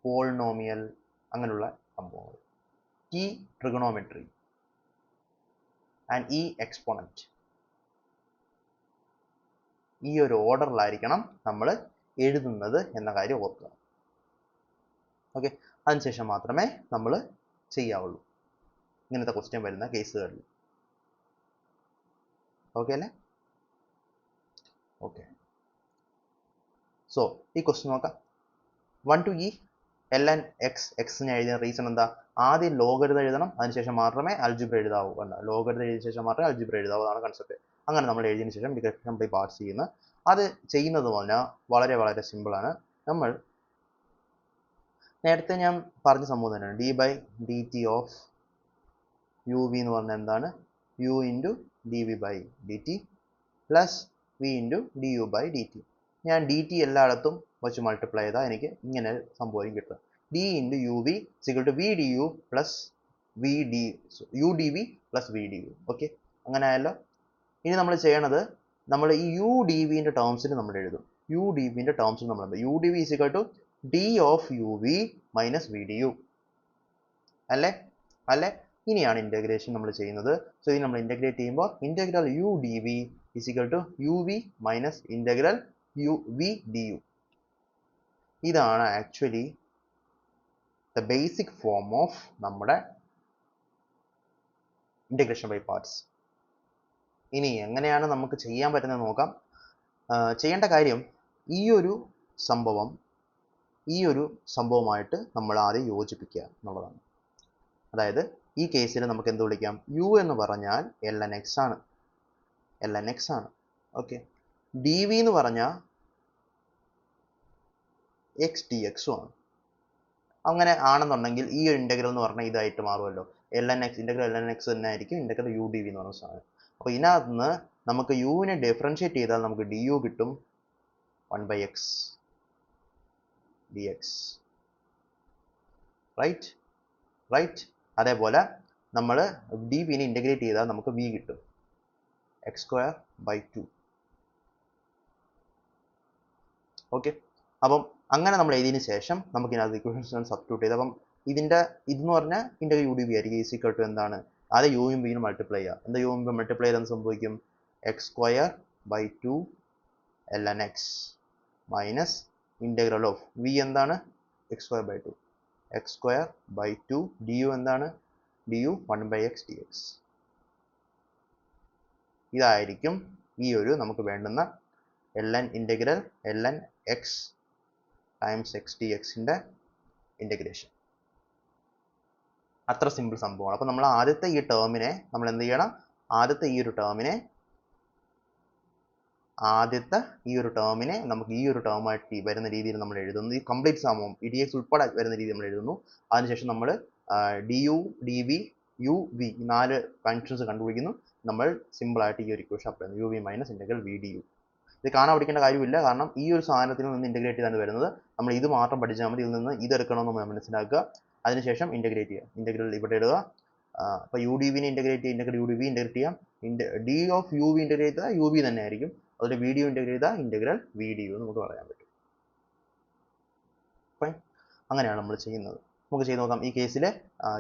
polynomial, അങ്ങനെയുള്ള സംഭവങ്ങൾ. T trigonometry and E exponent. ഈ ഒരു ഓർഡറിലായിരിക്കണം നമ്മൾ എഴുതുന്നത് എന്ന കാര്യം ഓർക്കുക. ഓക്കെ, അതിനുശേഷം മാത്രമേ നമ്മൾ ചെയ്യാവുള്ളൂ ഇങ്ങനത്തെ ക്വസ്റ്റ്യൻ വരുന്ന കേസുകളിൽ. ഓക്കെ അല്ലേ? ഓക്കെ, സോ ഈ ക്വസ്റ്റ്യൻ നോക്കാം. 1 to e ln x, എക്സിന് എഴുതിയ റീസൺ എന്താ? ആദ്യം ലോഗരിതം എഴുതണം, അതിനുശേഷം മാത്രമേ അൽജിബ്ര എഴുതാവൂ. ലോഗരിതം എഴുതിയ ശേഷം മാത്രമേ അൽജിബ്ര എഴുതാവൂ, അതാണ് കൺസെപ്റ്റ്. അങ്ങനെ നമ്മൾ എഴുതിയതിനു ശേഷം ഇൻ്റഗ്രേഷൻ ബൈ പാർട്സ് ചെയ്യുന്ന. അത് ചെയ്യുന്നത് പറഞ്ഞാൽ വളരെ വളരെ സിമ്പിളാണ്. നമ്മൾ നേരത്തെ ഞാൻ പറഞ്ഞ സംഭവം തന്നെയാണ്. D by D T of U v എന്ന് പറഞ്ഞാൽ എന്താണ്? U into d v by D t plus v into d u by D t. ഞാൻ ഡി ടി എല്ലായിടത്തും വെച്ച് മൾട്ടിപ്ലൈ ചെയ്താൽ എനിക്ക് ഇങ്ങനെ സംഭവം കിട്ടും. D into u v is equal to v D u plus v D u D v plus v D u. Okay, അങ്ങനെ ആയല്ലോ. ഇനി നമ്മൾ ചെയ്യണത്, നമ്മൾ ഈ യു ഡി വിൻ്റെ ടേംസിൽ നമ്മൾ എഴുതും. യു ഡി വിൻ്റെ ടേംസിൽ നമ്മൾ u D v is equal to d of U V minus v D u അല്ലേ? അല്ലേ? ഇനിയാണ് ഇൻ്റഗ്രേഷൻ നമ്മൾ ചെയ്യുന്നത്. സോ ഇത് നമ്മൾ ഇൻ്റഗ്രേറ്റ് ചെയ്യുമ്പോൾ integral U D V is equal to U V minus integral U V D U. ഇതാണ് actually the basic form of നമ്മുടെ ഇൻ്റഗ്രേഷൻ ബൈ പാർട്സ്. ഇനി എങ്ങനെയാണ് നമുക്ക് ചെയ്യാൻ പറ്റുന്നത് നോക്കാം. ചെയ്യേണ്ട കാര്യം, ഈ ഒരു സംഭവമായിട്ട് നമ്മൾ ആദ്യം യോജിപ്പിക്കുക എന്നുള്ളതാണ്. അതായത് ഈ കേസിൽ നമുക്ക് എന്ത് വിളിക്കാം? യു എന്ന് പറഞ്ഞാൽ ln x ആണ്, ln x ആണ്. ഓക്കെ, ഡി വി എന്ന് പറഞ്ഞാൽ എക്സ് ഡി എക്സും ആണ്. അങ്ങനെ ആണെന്നുണ്ടെങ്കിൽ ഈ ഒരു ഇൻ്റഗ്രൽ എന്ന് പറഞ്ഞാൽ ഇതായിട്ട് മാറുമല്ലോ. ln x, integral ln x തന്നെ ആയിരിക്കും ഇൻ്റഗ്രൽ യു ഡി വി എന്ന് പറഞ്ഞ സാധനം. അപ്പോൾ ഇതിനകത്ത് നിന്ന് നമുക്ക് യുവിനെ ഡിഫറൻഷിയേറ്റ് ചെയ്താൽ നമുക്ക് ഡി യു കിട്ടും 1/x dx. റൈറ്റ്. അതേപോലെ നമ്മൾ ഡി വിനെ ഇൻ്റഗ്രേറ്റ് ചെയ്താൽ നമുക്ക് വി കിട്ടും x²/2. ഓക്കെ, അപ്പം അങ്ങനെ നമ്മൾ എഴുതിയതിന് ശേഷം നമുക്ക് ഇതിനകത്ത് ഇക്വേഷൻ സബ്സ്റ്റിറ്റ്യൂട്ട് ചെയ്ത്, അപ്പം ഇതെന്ന് പറഞ്ഞാൽ ഇൻ്റഗ്രൽ യു ഡി വി ആയിരിക്കും ഈക്വൽ ടു എന്താണ്? അത് യുവും വിനും മൾട്ടിപ്ലൈ ചെയ്യുക. എന്താ യുവും ബി മൾട്ടിപ്ലൈ ചെയ്താൽ സംഭവിക്കും? x²/2 ln x minus integral of V എന്താണ്? x²/2. x²/2 ഡി യു എന്താണ്? D U 1/x dx. ഇതായിരിക്കും ഈ ഒരു നമുക്ക് വേണ്ടുന്ന integral ln x times x dxൻ്റെ ഇൻ്റഗ്രേഷൻ. അത്ര സിമ്പിൾ സംഭവമാണ്. അപ്പോൾ നമ്മൾ ആദ്യത്തെ ഈ ടേമിനെ നമ്മൾ എന്ത് ചെയ്യണം? ആദ്യത്തെ ഈ ഒരു ടേമിനെ നമുക്ക് ഈ ഒരു ടേമായിട്ട് വരുന്ന രീതിയിൽ നമ്മൾ എഴുതുന്നു. ഈ കംപ്ലീറ്റ് സംഭവം ഇ ഡി എക്സ് ഉൾപ്പെടെ വരുന്ന രീതിയിൽ നമ്മൾ എഴുതുന്നു. അതിനുശേഷം നമ്മൾ d u D v u v 4 functions കണ്ടുപിടിക്കുന്നു. നമ്മൾ സിമ്പിളായിട്ട് ഈ ഒരു ഇക്വേഷൻ അപ്ലൈ ചെയ്യുന്നു, u V minus integral V D u. ഇത് കാണാൻ പഠിക്കേണ്ട കാര്യമില്ല, കാരണം ഈ ഒരു സാധനത്തിൽ നിന്ന് ഇൻ്റഗ്രേറ്റ് ചെയ്താണ് വരുന്നത്. നമ്മൾ ഇത് മാത്രം പഠിച്ചാൽ മതി. ഇതിൽ നിന്ന് ഇതെടുക്കണമെന്ന് നമ്മൾ മനസ്സിലാക്കുക. അതിനുശേഷം ഇൻ്റഗ്രേറ്റ് ചെയ്യുക. ഇൻ്റഗ്രൽ ഇവിടെ ഇടുക. അപ്പോൾ യു ഡി വിനെ ഇൻ്റഗ്രേറ്റ് ചെയ്യുക, integral U D V integrate ചെയ്യാം. D of U V integrate ചെയ്താൽ യു വി തന്നെ ആയിരിക്കും. അതുപോലെ വി ഡി യു ഇൻ്റഗ്രേറ്റ് ചെയ്താൽ ഇൻ്റഗ്രൽ വി ഡി യു നമുക്ക് പറയാൻ പറ്റും. ഫൈൻ, അങ്ങനെയാണ് നമ്മൾ ചെയ്യുന്നത്. നമുക്ക് ചെയ്ത് നോക്കാം. ഈ കേസിൽ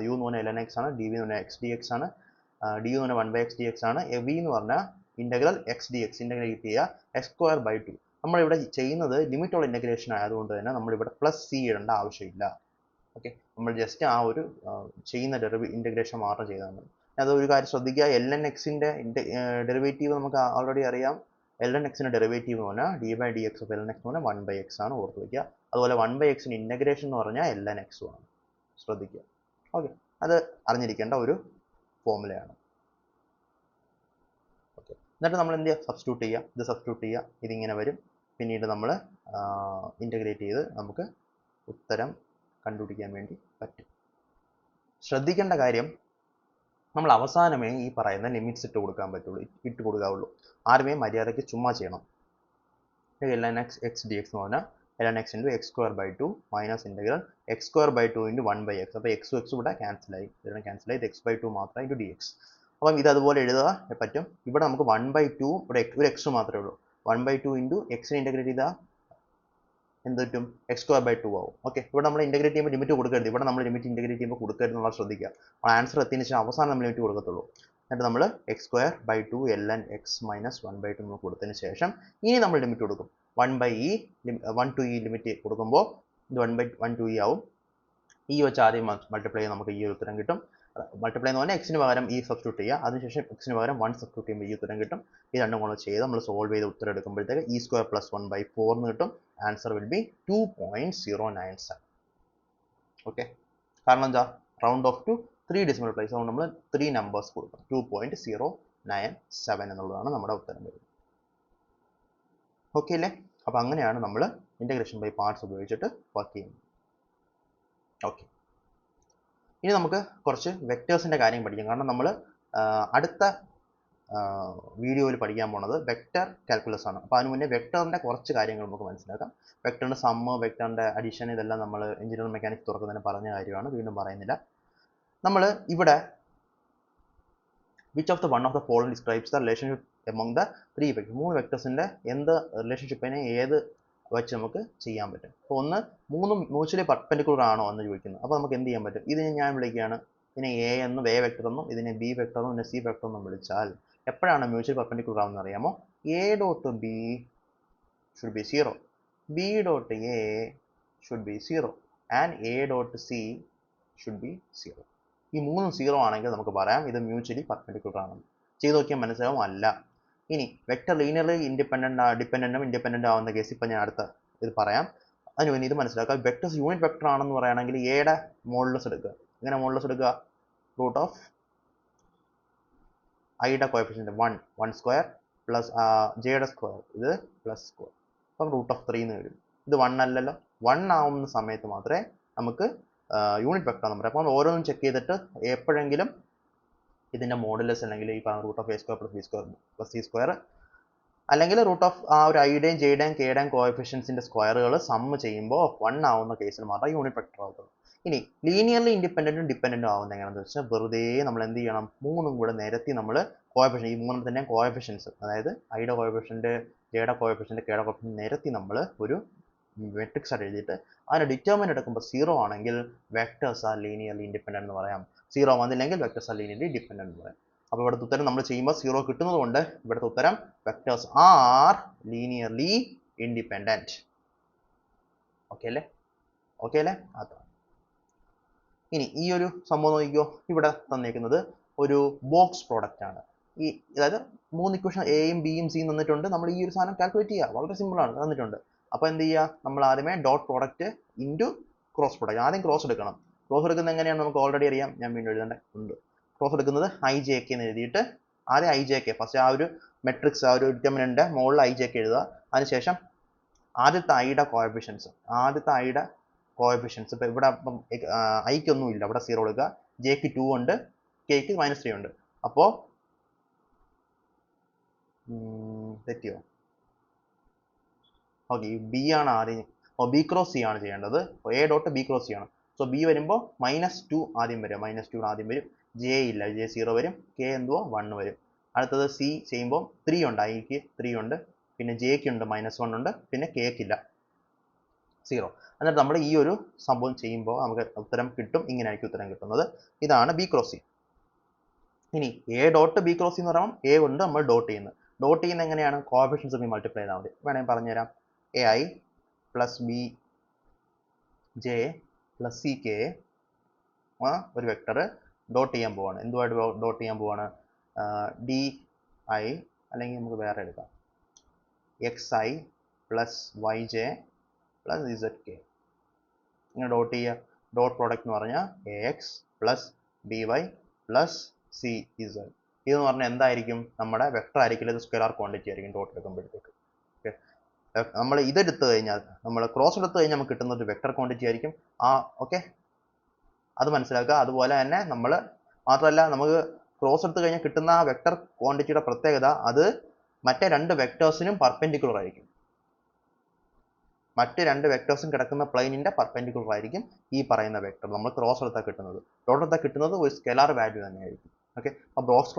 യു എന്ന് പറഞ്ഞാൽ ln x ആണ്, ഡി വി എന്ന് പറഞ്ഞാൽ x dx ആണ്, ഡി യു എന്ന് പറഞ്ഞാൽ 1/x dx ആണ്, വി എന്ന് പറഞ്ഞാൽ integral X d X integrate ചെയ്യുക എക്സ് സ്ക്വയർ ബൈ 2. നമ്മളിവിടെ ചെയ്യുന്നത് ലിമിറ്റുള്ള ഇൻ്റഗ്രേഷൻ ആയതുകൊണ്ട് തന്നെ നമ്മളിവിടെ പ്ലസ് സി ഇടേണ്ട ആവശ്യമില്ല. ഓക്കെ, നമ്മൾ ജസ്റ്റ് ആ ഒരു ചെയ്യുന്ന ഇൻ്റഗ്രേഷൻ മാത്രം ചെയ്താൽ മതി. അത് ഒരു കാര്യം ശ്രദ്ധിക്കുക, എൽ എൻ എക്സിൻ്റെ ഡെറിവേറ്റീവ് നമുക്ക് ഓൾറെഡി അറിയാം. എൽ എൻ എക്സിൻ്റെ ഡെറിവേറ്റീവ് എന്ന് പറഞ്ഞാൽ d by d x of l n x എന്ന് പറഞ്ഞാൽ 1/x ആണ്, ഓർത്ത് വയ്ക്കുക. അതുപോലെ 1/xൻ്റെ ഇൻ്റഗ്രേഷൻ എന്ന് പറഞ്ഞാൽ എൽ എൻ എക്സും ആണ്, ശ്രദ്ധിക്കുക. ഓക്കെ, അത് അറിഞ്ഞിരിക്കേണ്ട ഒരു ഫോർമുലയാണ്. ഓക്കെ, എന്നിട്ട് നമ്മൾ എന്ത് ചെയ്യുക, സബ്സ്റ്റിറ്റ്യൂട്ട് ചെയ്യുക, ഇത് സബ്സ്റ്റിറ്റ്യൂട്ട് ചെയ്യുക, ഇതിങ്ങനെ വരും. പിന്നീട് നമ്മൾ ഇൻ്റഗ്രേറ്റ് ചെയ്ത് നമുക്ക് ഉത്തരം കണ്ടുപിടിക്കാൻ വേണ്ടി പറ്റും. ശ്രദ്ധിക്കേണ്ട കാര്യം, നമ്മൾ അവസാനമേ ഈ പറയുന്ന ലിമിറ്റ്സ് ഇട്ട് കൊടുക്കാവുള്ളൂ. ആരുമേ മര്യാദയ്ക്ക് ചുമ്മാ ചെയ്യണം. L n x x d x എന്ന് പറഞ്ഞാൽ l n x into x square by 2 minus integral x square by 2 into 1/x. അപ്പോൾ എക്സും എക്സും ഇവിടെ ക്യാൻസലായി, ഇതിനെ ക്യാൻസലായി, ഇത് എക്സ് ബൈ 2 മാത്രം ഇൻറ്റു ഡി എക്സ്. അപ്പം ഇത് അതുപോലെ എഴുതുക പറ്റും. ഇവിടെ നമുക്ക് 1/2 ഇവിടെ ഒരു എക്സ് മാത്രമേ ഉള്ളൂ. 1/2 ഇൻറ്റു എക്സിനെ ഇൻ്റഗ്രേറ്റ് ചെയ്താൽ എന്ത് പറ്റും, എക്സ് സ്ക്വയർ ബൈ 2 ആവും. ഓക്കെ, ഇവിടെ നമ്മൾ ഇൻ്റഗ്രേറ്റ് ചെയ്യുമ്പോൾ ലിമിറ്റ് കൊടുക്കരുത്. ഇവിടെ നമ്മൾ ലിമിറ്റ് ഇൻ്റഗ്രേറ്റ് ചെയ്യുമ്പോൾ കൊടുക്കരുത് എന്നുള്ളത് ശ്രദ്ധിക്കുക. നമ്മൾ ആൻസർ എത്തിയതിനു ശേഷം അവസാനം നമ്മൾ ലിമിറ്റ് കൊടുക്കത്തുള്ളൂ. എന്നിട്ട് നമ്മൾ x square by 2 l n x minus 1/2 നമ്മൾ കൊടുത്തതിന് ശേഷം ഇനി നമ്മൾ ലിമിറ്റ് കൊടുക്കും. 1 to e ലിമിറ്റ് കൊടുക്കുമ്പോൾ ഇത് 1 to e ആവും. ഈ വെച്ച് ആദ്യം മൾട്ടിപ്ലൈ ചെയ്ത് നമുക്ക് ഈ ഒരു ഉത്തരം കിട്ടും. മൾട്ടിപ്ലൈ എന്ന് പറഞ്ഞാൽ എക്സിന് പകരം ഈ സബ്സ്റ്റിറ്റ്യൂട്ട് ചെയ്യുക, അതിനുശേഷം എക്സിന് പകരം 1 സബ്സ്റ്റിറ്റ്യൂട്ട് ചെയ്യുമ്പോൾ ഈ ഉത്തരം കിട്ടും. ഈ രണ്ടും കൂടെ ചെയ്ത് നമ്മൾ സോൾവ് ചെയ്ത് ഉത്തരം എടുക്കുമ്പോഴത്തേക്ക് e സ്ക്വയർ പ്ലസ് 1/4 എന്ന് കിട്ടും. Answer will be 2.097. ഓക്കെ, കാരണം എന്താ, round of two 3 decimal place, അതുകൊണ്ട് നമ്മൾ 3 നമ്പേഴ്സ് കൊടുക്കണം. 2.097 എന്നുള്ളതാണ് നമ്മുടെ ഉത്തരം വരുന്നത്. ഓക്കെ അല്ലേ? അപ്പോൾ അങ്ങനെയാണ് നമ്മൾ ഇൻ്റഗ്രേഷൻ ബൈ പാർട്സ് ഉപയോഗിച്ചിട്ട് വർക്ക് ചെയ്യുന്നത്. ഓക്കെ, ഇനി നമുക്ക് കുറച്ച് വെക്ടേഴ്സിൻ്റെ കാര്യം പഠിക്കാം. കാരണം നമ്മൾ അടുത്ത വീഡിയോയിൽ പഠിക്കാൻ പോണത് വെക്ടർ കാൽക്കുലസ് ആണ്. അപ്പോൾ അതിന് മുന്നേ വെക്ടറിൻ്റെ കുറച്ച് കാര്യങ്ങൾ നമുക്ക് മനസ്സിലാക്കാം. വെക്ടറിൻ്റെ സമ്മ്, വെക്ടറിൻ്റെ അഡീഷൻ, ഇതെല്ലാം നമ്മൾ എഞ്ചിനീയറിംഗ് മെക്കാനിക്സ് തുറക്കുന്നതിന് പറഞ്ഞ കാര്യമാണ്, വീണ്ടും പറയുന്നില്ല. നമ്മൾ ഇവിടെ which of the one of the following describes the relationship among the 3 vector. 3 വെക്ടേഴ്സിൻ്റെ എന്ത് റിലേഷൻഷിപ്പിനെ ഏത് വെച്ച് നമുക്ക് ചെയ്യാൻ പറ്റും. അപ്പോൾ ഒന്ന്, 3 മ്യൂച്വലി പെർപെൻഡിക്കുലർ ആണോ എന്ന് ചോദിക്കുന്നത്. അപ്പോൾ നമുക്ക് എന്ത് ചെയ്യാൻ പറ്റും, ഇതിനെ ഞാൻ വിളിക്കുകയാണ്, ഇതിനെ എ എന്നും എ വെക്ടർ എന്നും ഇതിനെ ബി വെക്ടർ എന്നും ഇതിനെ സി വെക്ടർ എന്നും വിളിച്ചാൽ എപ്പോഴാണ് മ്യൂച്വലി പെർപെൻഡിക്കുലർ ആവുമെന്ന് അറിയാമോ? A dot B should be 0, B dot A should be 0 and A dot C should be 0. ഈ മൂന്നും 0 ആണെങ്കിൽ നമുക്ക് പറയാം ഇത് മ്യൂച്വലി പെർപെൻഡിക്കുലർ ആണെന്ന്. ചെയ്ത് നോക്കിയാൽ മനസ്സിലാവും അല്ല. ഇനി വെക്ടർ ലീനിയർലി ഡിപ്പെൻഡൻറ്റും ഇൻഡിപെൻഡൻ്റ് ആവുന്ന കേസ് ഇപ്പം ഞാൻ അടുത്ത ഇത് പറയാം. അതിന് വേണ്ടി ഇത് മനസ്സിലാക്കുക. വെക്ടേഴ്സ് യൂണിറ്റ് വെക്ടർ ആണെന്ന് പറയുകയാണെങ്കിൽ എയുടെ മോഡുലസ് എടുക്കുക. എങ്ങനെ മോഡുലസ് എടുക്കുക? റൂട്ട് ഓഫ് ഐയുടെ കോഎഫിഷ്യൻറ്റ് 1 സ്ക്വയർ പ്ലസ് ജെയുടെ സ്ക്വയർ, ഇത് പ്ലസ് സ്ക്വയർ, അപ്പം റൂട്ട് ഓഫ് 3 എന്ന് വരും. ഇത് 1 അല്ലല്ലോ, 1 ആവുന്ന സമയത്ത് മാത്രമേ നമുക്ക് യൂണിറ്റ് വെക്ടർ എന്ന് പറയാം. അപ്പോൾ ഓരോന്നും ചെക്ക് ചെയ്തിട്ട് എപ്പോഴെങ്കിലും ഇതിൻ്റെ മോഡുലസ് അല്ലെങ്കിൽ ഈ പറഞ്ഞ root of a square plus b square plus c square അല്ലെങ്കിൽ റൂട്ട് ഓഫ് ആ ഒരു ഐയുടെയും ജെയുടെയും കെയുടെയും കോഎഫിഷ്യൻസിൻ്റെ സ്ക്വയറുകൾ സമ്മ് ചെയ്യുമ്പോൾ 1 ആവുന്ന കേസിൽ മാത്രമേ യൂണിറ്റ് വെക്ടർ ആവത്തുള്ളൂ. ഇനി ലീനിയർലി ഇൻഡിപെൻഡൻറ്റും ഡിപ്പെൻഡൻറ്റും ആവുന്നത് എങ്ങനെയാണെന്ന് വെച്ചാൽ വെറുതെ നമ്മൾ എന്ത് ചെയ്യണം, മൂന്നും കൂടെ നിരത്തി നമ്മൾ കോഎഫിഷ്യൻ, ഈ മൂന്നും തന്നെ കോഎഫിഷ്യൻസ്, അതായത് ഐയുടെ കോഎഫിഷ്യൻറ്റ്, ജെയുടെ കോഎഫിഷ്യൻറ്റ്, കെയുടെ കോഎഫിഷ്യൻറ്റ് നിരത്തി നമ്മൾ ഒരു മെട്രിക്സ് ആയിട്ട് എഴുതിയിട്ട് അതിന് ഡിറ്റർമിനൻ്റ് എടുക്കുമ്പോൾ 0 ആണെങ്കിൽ വെക്ടേഴ്സ് ആർ ലീനിയർലി ഇൻഡിപെൻഡൻറ്റ് എന്ന് പറയാം. 0 വന്നില്ലെങ്കിൽ വെക്ടേഴ്സ് ആർ ലീനിയർലി ഡിപ്പെൻഡൻറ്റ് എന്ന് പറയാം. അപ്പോൾ ഇവിടുത്തെ ഉത്തരം നമ്മൾ ചെയ്യുമ്പോൾ 0 കിട്ടുന്നത് കൊണ്ട് ഇവിടുത്തെ ഉത്തരം vectors R linearly independent. Okay അല്ലേ? അതാണ്. ഇനി ഈ ഒരു സംഭവം നോക്കിക്കോ, ഇവിടെ തന്നേക്കുന്നത് ഒരു ബോക്സ് പ്രോഡക്റ്റ് ആണ്. ഈ അതായത് 3 ഇക്വേഷൻ എയും ബിയും സിയും തന്നിട്ടുണ്ട്. നമ്മൾ ഈ ഒരു സാധനം കാൽക്കുലേറ്റ് ചെയ്യുക, വളരെ സിമ്പിളാണ്, തന്നിട്ടുണ്ട്. അപ്പോൾ എന്ത് ചെയ്യുക, നമ്മൾ ആദ്യമേ dot product into cross product, ആദ്യം ക്രോസ് എടുക്കണം. ക്രോസ് എടുക്കുന്നത് എങ്ങനെയാണ് നമുക്ക് ഓൾറെഡി അറിയാം, ഞാൻ വീണ്ടും എഴുതേണ്ടതുണ്ട്. ക്രോസ് എടുക്കുന്നത് ഐ ജെ കെ എന്ന് എഴുതിയിട്ട് ആദ്യം ഐ ജെ കെ ഫസ്റ്റ് ആ ഒരു മെട്രിക്സ്, ആ ഒരു ഡിറ്റർമിനൻ്റ് മുകളിൽ ഐ ജെ കെ എഴുതുക. അതിനുശേഷം ആദ്യത്തെ ഐയുടെ കോഎഫിഷ്യൻസ്, ഇപ്പോൾ ഇവിടെ ഇപ്പം ഐക്കൊന്നും ഇല്ല, അവിടെ 0 കൊടുക്കുക. ജെക്ക് 2 ഉണ്ട്, കെക്ക് -3 ഉണ്ട്. അപ്പോൾ തെറ്റിയോ? ഓക്കെ, ബി ആണ് ആദ്യം, ബി ക്രോസ് സി ആണ് ചെയ്യേണ്ടത്. A dot B cross C ആണ്. സോ ബി വരുമ്പോൾ -2 ആദ്യം വരും, -2 ആദ്യം വരും. ജെ ഇല്ല, ജെ 0 വരും. കെ എന്തുവാ 1 വരും. അടുത്തത് സി ചെയ്യുമ്പോൾ 3 ഉണ്ട്, ഐക്ക് 3 ഉണ്ട്, പിന്നെ ജെക്ക് ഉണ്ട് -1 ഉണ്ട്, പിന്നെ കെക്കില്ല 0. എന്നിട്ട് നമ്മൾ ഈ ഒരു സംഭവം ചെയ്യുമ്പോൾ നമുക്ക് ഉത്തരം കിട്ടും, ഇങ്ങനെയായിരിക്കും ഉത്തരം കിട്ടുന്നത്. ഇതാണ് ബി ക്രോസ് സി. ഇനി A dot B cross C എന്ന് പറയുമ്പോൾ എ കൊണ്ട് നമ്മൾ ഡോട്ട് ചെയ്യുന്നത്. ഡോട്ട് ചെയ്യുന്ന എങ്ങനെയാണ്? കോഎഫിഷ്യൻസ് തമ്മിൽ മൾട്ടിപ്ലൈ ചെയ്താൽ മതി. വേണമെങ്കിൽ പറഞ്ഞുതരാം. AI plus BJ plus CK ഒരു വെക്ടർ ഡോട്ട് ചെയ്യാൻ പോവാണ്. എന്തുമായിട്ട് ഡോട്ട് ചെയ്യാൻ പോവാണ്? DI അല്ലെങ്കിൽ നമുക്ക് വേറെ എടുക്കാം. XI plus YJ plus ZK. ഇങ്ങനെ ഡോട്ട് ചെയ്യുക. ഡോട്ട് പ്രോഡക്റ്റ് എന്ന് പറഞ്ഞാൽ AX plus BY plus CZ. ഇതെന്ന് പറഞ്ഞാൽ എന്തായിരിക്കും? നമ്മുടെ വെക്ടർ ആയിരിക്കില്ല, ഇത് സ്കെലാർ ക്വാണ്ടിറ്റി ആയിരിക്കും ഡോട്ട് എടുക്കുമ്പോഴത്തേക്ക്. ഓക്കെ, നമ്മൾ ഇതെടുത്തു കഴിഞ്ഞാൽ, നമ്മൾ ക്രോസ് എടുത്തു കഴിഞ്ഞാൽ നമുക്ക് കിട്ടുന്ന ഒരു വെക്ടർ ക്വാണ്ടിറ്റി ആയിരിക്കും. ഓക്കെ, അത് മനസ്സിലാക്കുക. അതുപോലെ തന്നെ നമ്മൾ മാത്രമല്ല, നമുക്ക് ക്രോസ് എടുത്തു കഴിഞ്ഞാൽ കിട്ടുന്ന ആ വെക്ടർ ക്വാണ്ടിറ്റിയുടെ പ്രത്യേകത അത് മറ്റേ രണ്ട് വെക്ടേഴ്സിനും പെർപെൻഡിക്കുലർ ആയിരിക്കും. മറ്റ് രണ്ട് വെക്ടേഴ്സും കിടക്കുന്ന പ്ലെയിനിന്റെ പെർപെൻഡിക്കുലർ ആയിരിക്കും ഈ പറയുന്ന വെക്ടർ നമ്മൾ ക്രോസ് എടുത്താൽ കിട്ടുന്നത്. ഡോട്ട് എടുത്താൽ കിട്ടുന്നത് ഒരു സ്കെലാർ വാല്യൂ തന്നെയായിരിക്കും. ഓക്കെ, അപ്പോൾ ബോക്സ്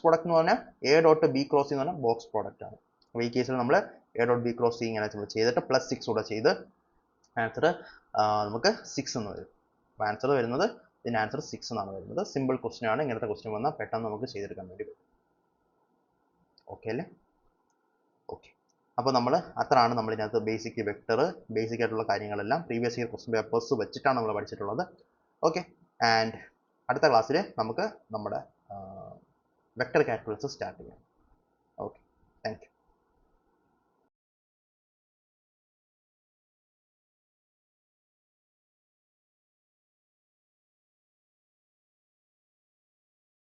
പ്രോഡക്റ്റ് എന്ന് പറഞ്ഞാൽ A ഡോട്ട് B ക്രോസ് എന്ന് പറഞ്ഞാൽ ബോക്സ് പ്രോഡക്റ്റ് ആണ്. അപ്പോൾ ഈ കേസിൽ നമ്മൾ A ഡോട്ട് B ക്രോസ് ഇങ്ങനെ നമ്മൾ ചെയ്തിട്ട് പ്ലസ് 6 കൂടെ ചെയ്ത് ആൻസർ നമുക്ക് 6 എന്ന് വരും. അപ്പോൾ ആൻസർ വരുന്നത്, ഇതിൻ്റെ ആൻസർ 6 എന്നാണ് വരുന്നത്. സിമ്പിൾ ക്വസ്റ്റ്യൻ ആണ്. ഇങ്ങനത്തെ ക്വസ്റ്റ്യൻ വന്നാൽ പെട്ടെന്ന് നമുക്ക് ചെയ്തെടുക്കാൻ വേണ്ടി പറ്റും. ഓക്കെ അല്ലേ? ഓക്കെ, അപ്പോൾ നമ്മൾ അത്രയാണ് നമ്മൾ ഇതിനകത്ത് ബേസിക് വെക്ടർ, ബേസിക് ആയിട്ടുള്ള കാര്യങ്ങളെല്ലാം പ്രീവിയസ് ഇയർ ക്വസ്റ്റ്യൻ പേപ്പേഴ്സ് വെച്ചിട്ടാണ് നമ്മൾ പഠിച്ചിട്ടുള്ളത്. ഓക്കെ, ആൻഡ് അടുത്ത ക്ലാസ്സിൽ നമുക്ക് നമ്മുടെ വെക്ടർ കാൽക്കുലസ് സ്റ്റാർട്ട് ചെയ്യാം. Okay, thank you.